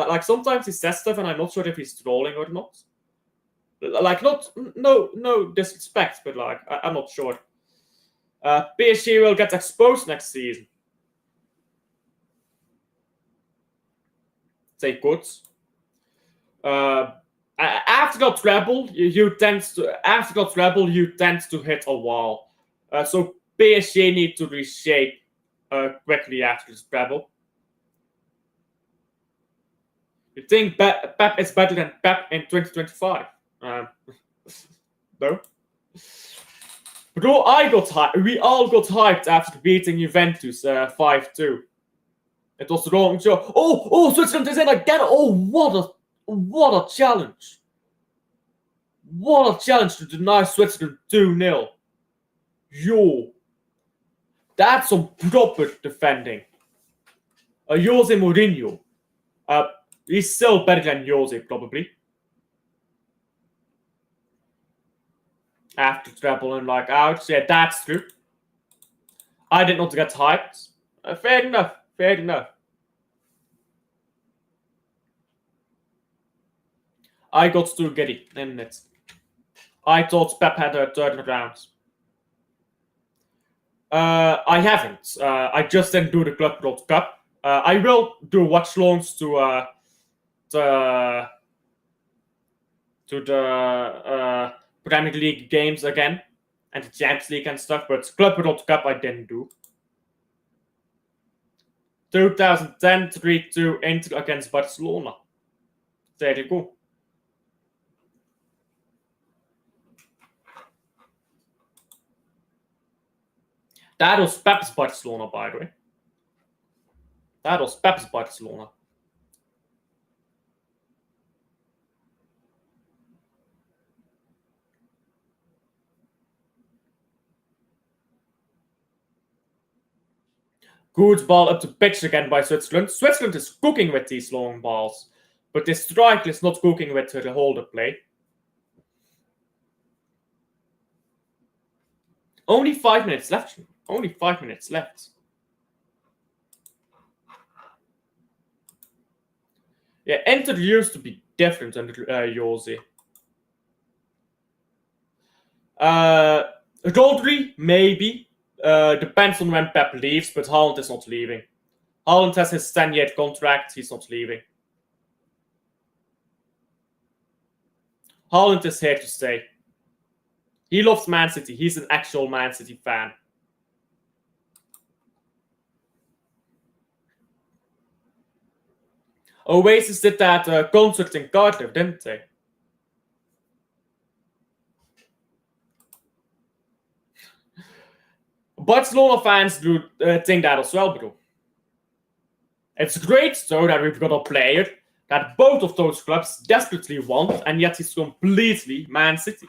Like sometimes he says stuff and I'm not sure if he's trolling or not. Like no disrespect, but like I'm not sure. PSG will get exposed next season. They could. After the treble, you tend to hit a wall. So PSG need to reshape quickly after this treble. You think Pep is better than Pep in 2025? No. Bro, we all got hyped after beating Juventus 5-2. It was the wrong show. Oh, Switzerland is in again. Oh, what a challenge. What a challenge to deny Switzerland 2-0. Yo. That's some proper defending. Jose Mourinho. He's still better than Jose, probably. After treble and like outs. Yeah, that's true. I did not get hyped. Fair enough. Fair enough. I got too giddy in it. I thought Pep had a third round. I haven't. I just didn't do the Club World Cup. I will do watchalongs to the Premier League games again and the Champions League and stuff, but Club World Cup I didn't do. 2010 3-2 Inter against Barcelona. There you go. That was Pep's Barcelona, by the way. That was Pep's Barcelona. Good ball up the pitch again by Switzerland. Switzerland is cooking with these long balls, but the striker is not cooking with the holder play. Only 5 minutes left. Only 5 minutes left. Yeah, Inter used to be different under Jose. Rodri, maybe. Depends on when Pep leaves, but Haaland is not leaving. Haaland has his 10-year contract. He's not leaving. Haaland is here to stay. He loves Man City. He's an actual Man City fan. Oasis did that concert in Cardiff, didn't they? Barcelona fans do think that as well, bro. It's great, though, that we've got a player that both of those clubs desperately want, and yet he's completely Man City.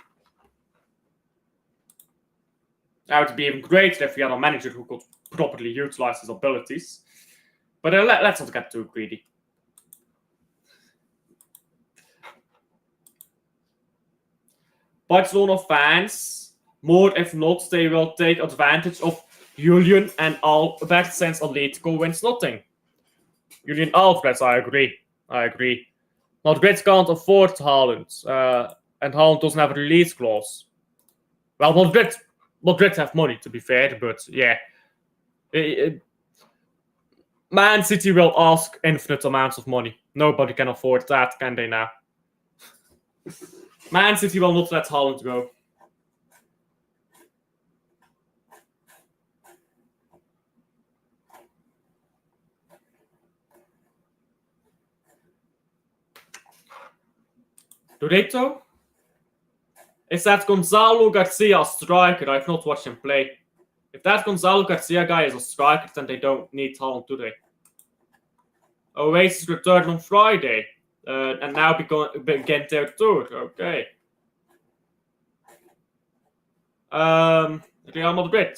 That would be even great if we had a manager who could properly utilize his abilities. But let's not get too greedy. Barcelona fans, more if not, they will take advantage of Julian and Albert since Atletico wins nothing. Julian Alvarez, I agree. Madrid can't afford Haaland, and Haaland doesn't have a release clause. Well, Madrid have money, to be fair, but yeah. Man City will ask infinite amounts of money. Nobody can afford that, can they now? Man City will not let Haaland go. Dorito? Is that Gonzalo Garcia a striker? I've not watched him play. If that Gonzalo Garcia guy is a striker, then they don't need Haaland, do they? Oasis returned on Friday. And now begin their tour. Okay. Real Madrid.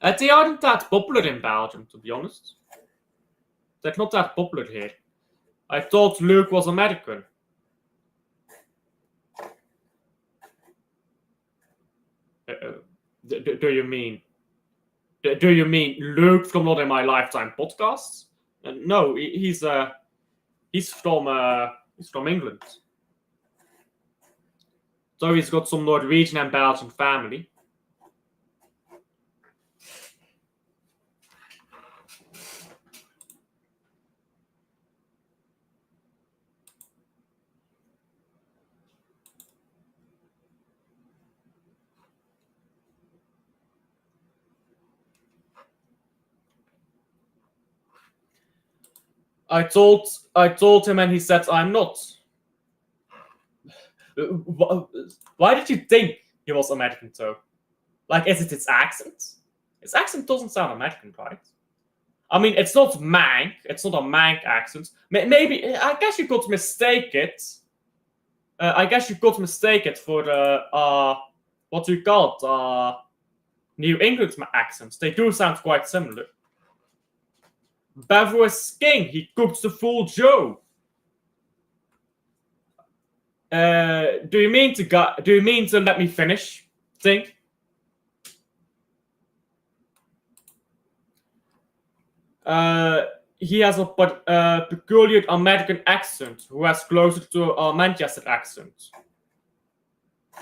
They aren't that popular in Belgium, to be honest. They're not that popular here. I thought Luke was American. Do you mean? Do you mean Luke from Not in My Lifetime podcast? No, he's from England. So he's got some Norwegian and Belgian family. I told him and he said, I'm not. Why did you think he was American, though? Like, is it his accent? His accent doesn't sound American, right? I mean, it's not Manc. It's not a Manc accent. Maybe, I guess you could mistake it. I guess you could mistake it for the what do you call it? New England accents. They do sound quite similar. Bevo is king. He cooks the full Joe. Do you mean to let me finish? Think. He has a peculiar American accent, who has closer to a Manchester accent.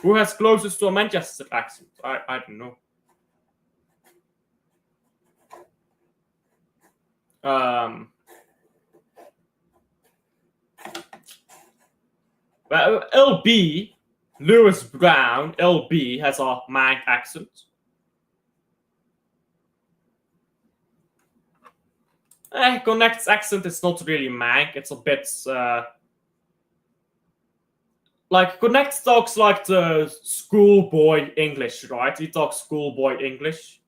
Who has closest to a Manchester accent? I don't know. Well, LB, Lewis Brown, LB has a Manc accent. Connect's accent is not really Manc. It's a bit like Connect talks like the schoolboy English, right? He talks schoolboy English.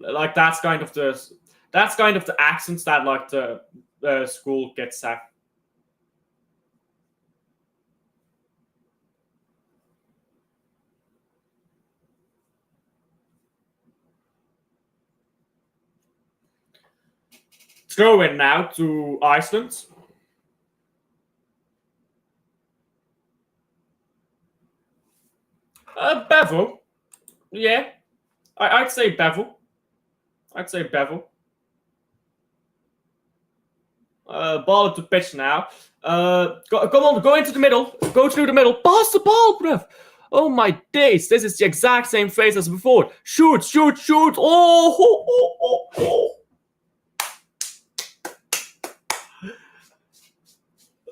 Like that's kind of the accents that like the school kids have. Throw in now to Iceland. Bevel. Yeah. I'd say Bevel. Ball to pitch now. Come on, go into the middle. Go through the middle. Pass the ball, bruv. Oh my days, this is the exact same phrase as before. Shoot, shoot, shoot. Oh, ho, ho, ho, ho.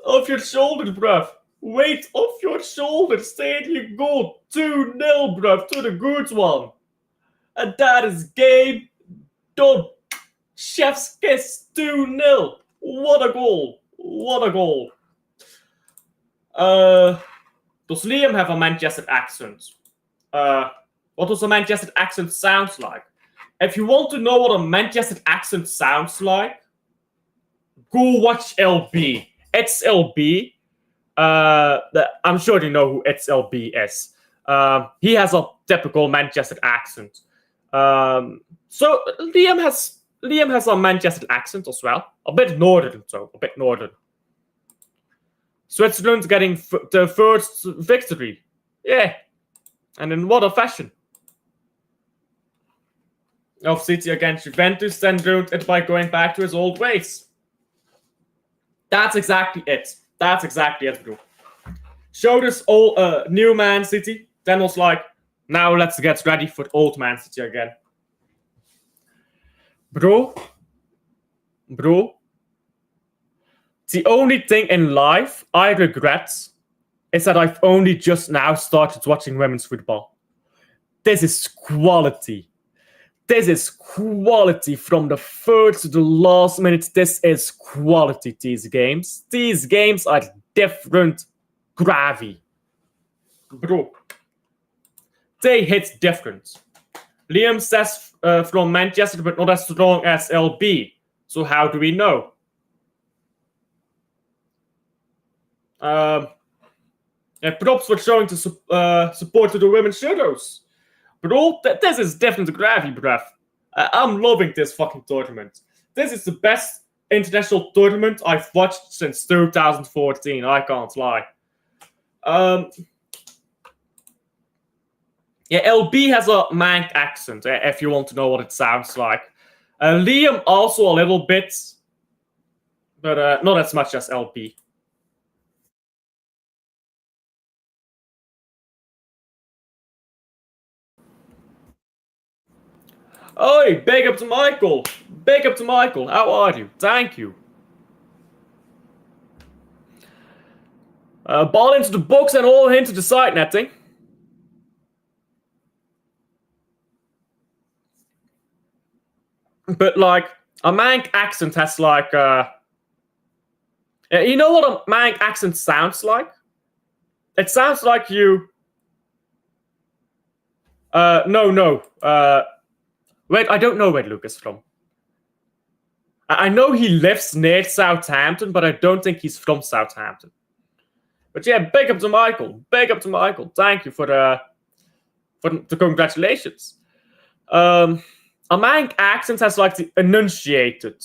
Off your shoulders, bruv. Weight off your shoulders. Stay in your goal. 2-0, bruv, to the good one. And that is game done. Chef's kiss, 2-0. What a goal. What a goal. Does Liam have a Manchester accent? What does a Manchester accent sound like? If you want to know what a Manchester accent sounds like, go watch LB. It's LB. I'm sure you know who It's LB is. He has a typical Manchester accent. So Liam has a Manchester accent as well. A bit northern, so a bit northern. Switzerland getting the first victory. Yeah. And in what a fashion. Of City against Juventus, then ruined it by going back to his old ways. That's exactly it. That's exactly it, bro. Showed us old new Man City, then was like, now let's get ready for old Man City again. Bro, the only thing in life I regret is that I've only just now started watching women's football. This is quality. This is quality from the first to the last minute. This is quality, these games. These games are different gravy. Bro, they hit different. Liam says from Manchester, but not as strong as LB. So how do we know? Props for showing to support to the women's shadows. Bro, this is definitely gravy, bruv. I'm loving this fucking tournament. This is the best international tournament I've watched since 2014. I can't lie. Yeah, LB has a Manc accent, if you want to know what it sounds like. Liam also a little bit, but not as much as LB. Oi, big up to Michael. Big up to Michael. How are you? Thank you. Ball into the box and all into the side netting. But like a Manc accent has like you know what a Manc accent sounds like? It sounds like you no. Wait, I don't know where Luke is from. I know he lives near Southampton, but I don't think he's from Southampton. But yeah, big up to Michael. Big up to Michael. Thank you for the congratulations. A Manc accent has like the enunciated.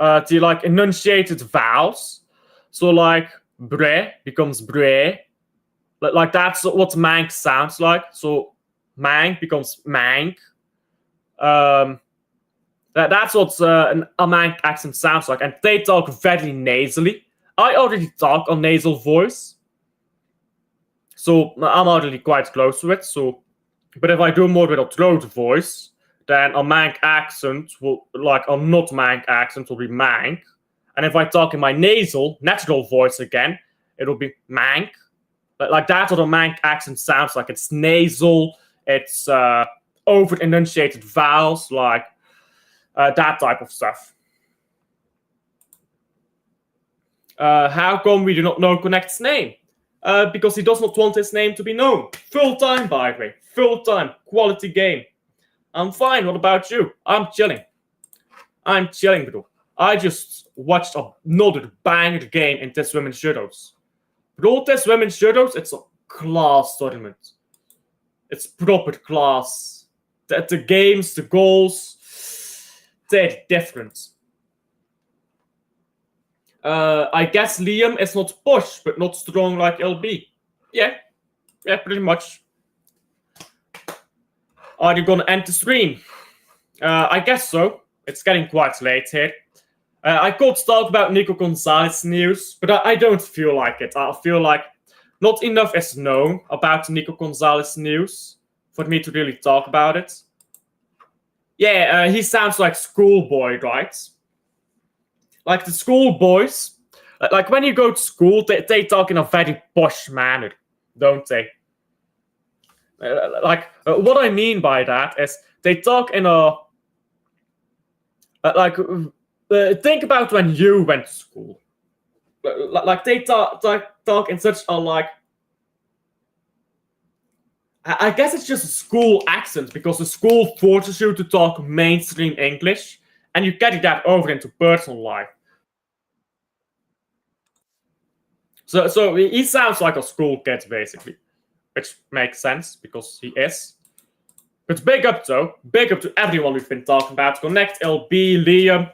The like enunciated vowels. So like bre becomes bre. Like that's what Manc sounds like. So Manc becomes Manc. That's what a Manc accent sounds like, and they talk very nasally. I already talk on nasal voice, so I'm already quite close to it. So, but if I do more with a throat voice, then a Manc accent will, like a not Manc accent, will be Manc. And if I talk in my nasal, natural voice again, it'll be Manc. Like that's what a Manc accent sounds like. It's nasal. It's over enunciated vowels, like that type of stuff. How come we do not know Connect's name? Because he does not want his name to be known. Full time, by the way. Full time. Quality game. I'm fine. What about you? I'm chilling. I'm chilling, bro. I just watched another banger game in this Women's Shadows. Bro, this Women's Shadows, it's a class tournament. It's proper class. The games, the goals, they're different. I guess Liam is not posh, but not strong like LB. Yeah, pretty much. Are you gonna end the stream? I guess so. It's getting quite late here. I could talk about Nico Gonzalez news, but I don't feel like it. I feel like not enough is known about Nico Gonzalez news for me to really talk about it. Yeah, he sounds like schoolboy, right? Like the schoolboys, like when you go to school, they talk in a very posh manner, don't they? What I mean by that is they talk in a think about when you went to school. Like they talk in such a like. I guess it's just a school accent because the school forces you to talk mainstream English, and you carry that over into personal life. So he sounds like a school kid, basically, which makes sense because he is. But big up, though. Big up to everyone we've been talking about. Connect, LB, Liam.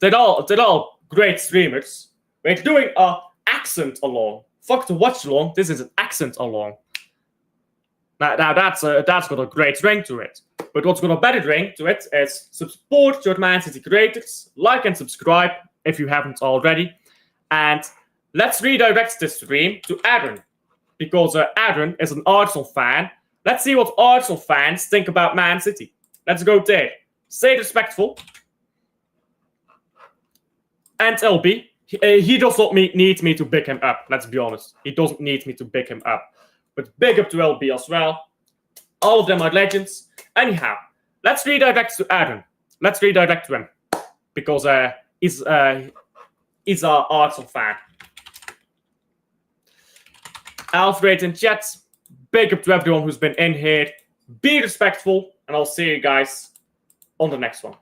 They're all great streamers. We're doing a accent along. Fuck the watch along. This is an accent along. Now that's got a great ring to it. But what's got a better ring to it is support your Man City creators. Like and subscribe if you haven't already. And let's redirect this stream to Aaron, because Aaron is an Arsenal fan. Let's see what Arsenal fans think about Man City. Let's go there. Stay respectful. And LB, he does not need me to big him up, let's be honest. He doesn't need me to big him up. But big up to LB as well. All of them are legends. Anyhow, let's redirect to Aaron. Let's redirect to him. Because he's an Arsenal fan. Alfred in chat, big up to everyone who's been in here. Be respectful, and I'll see you guys on the next one.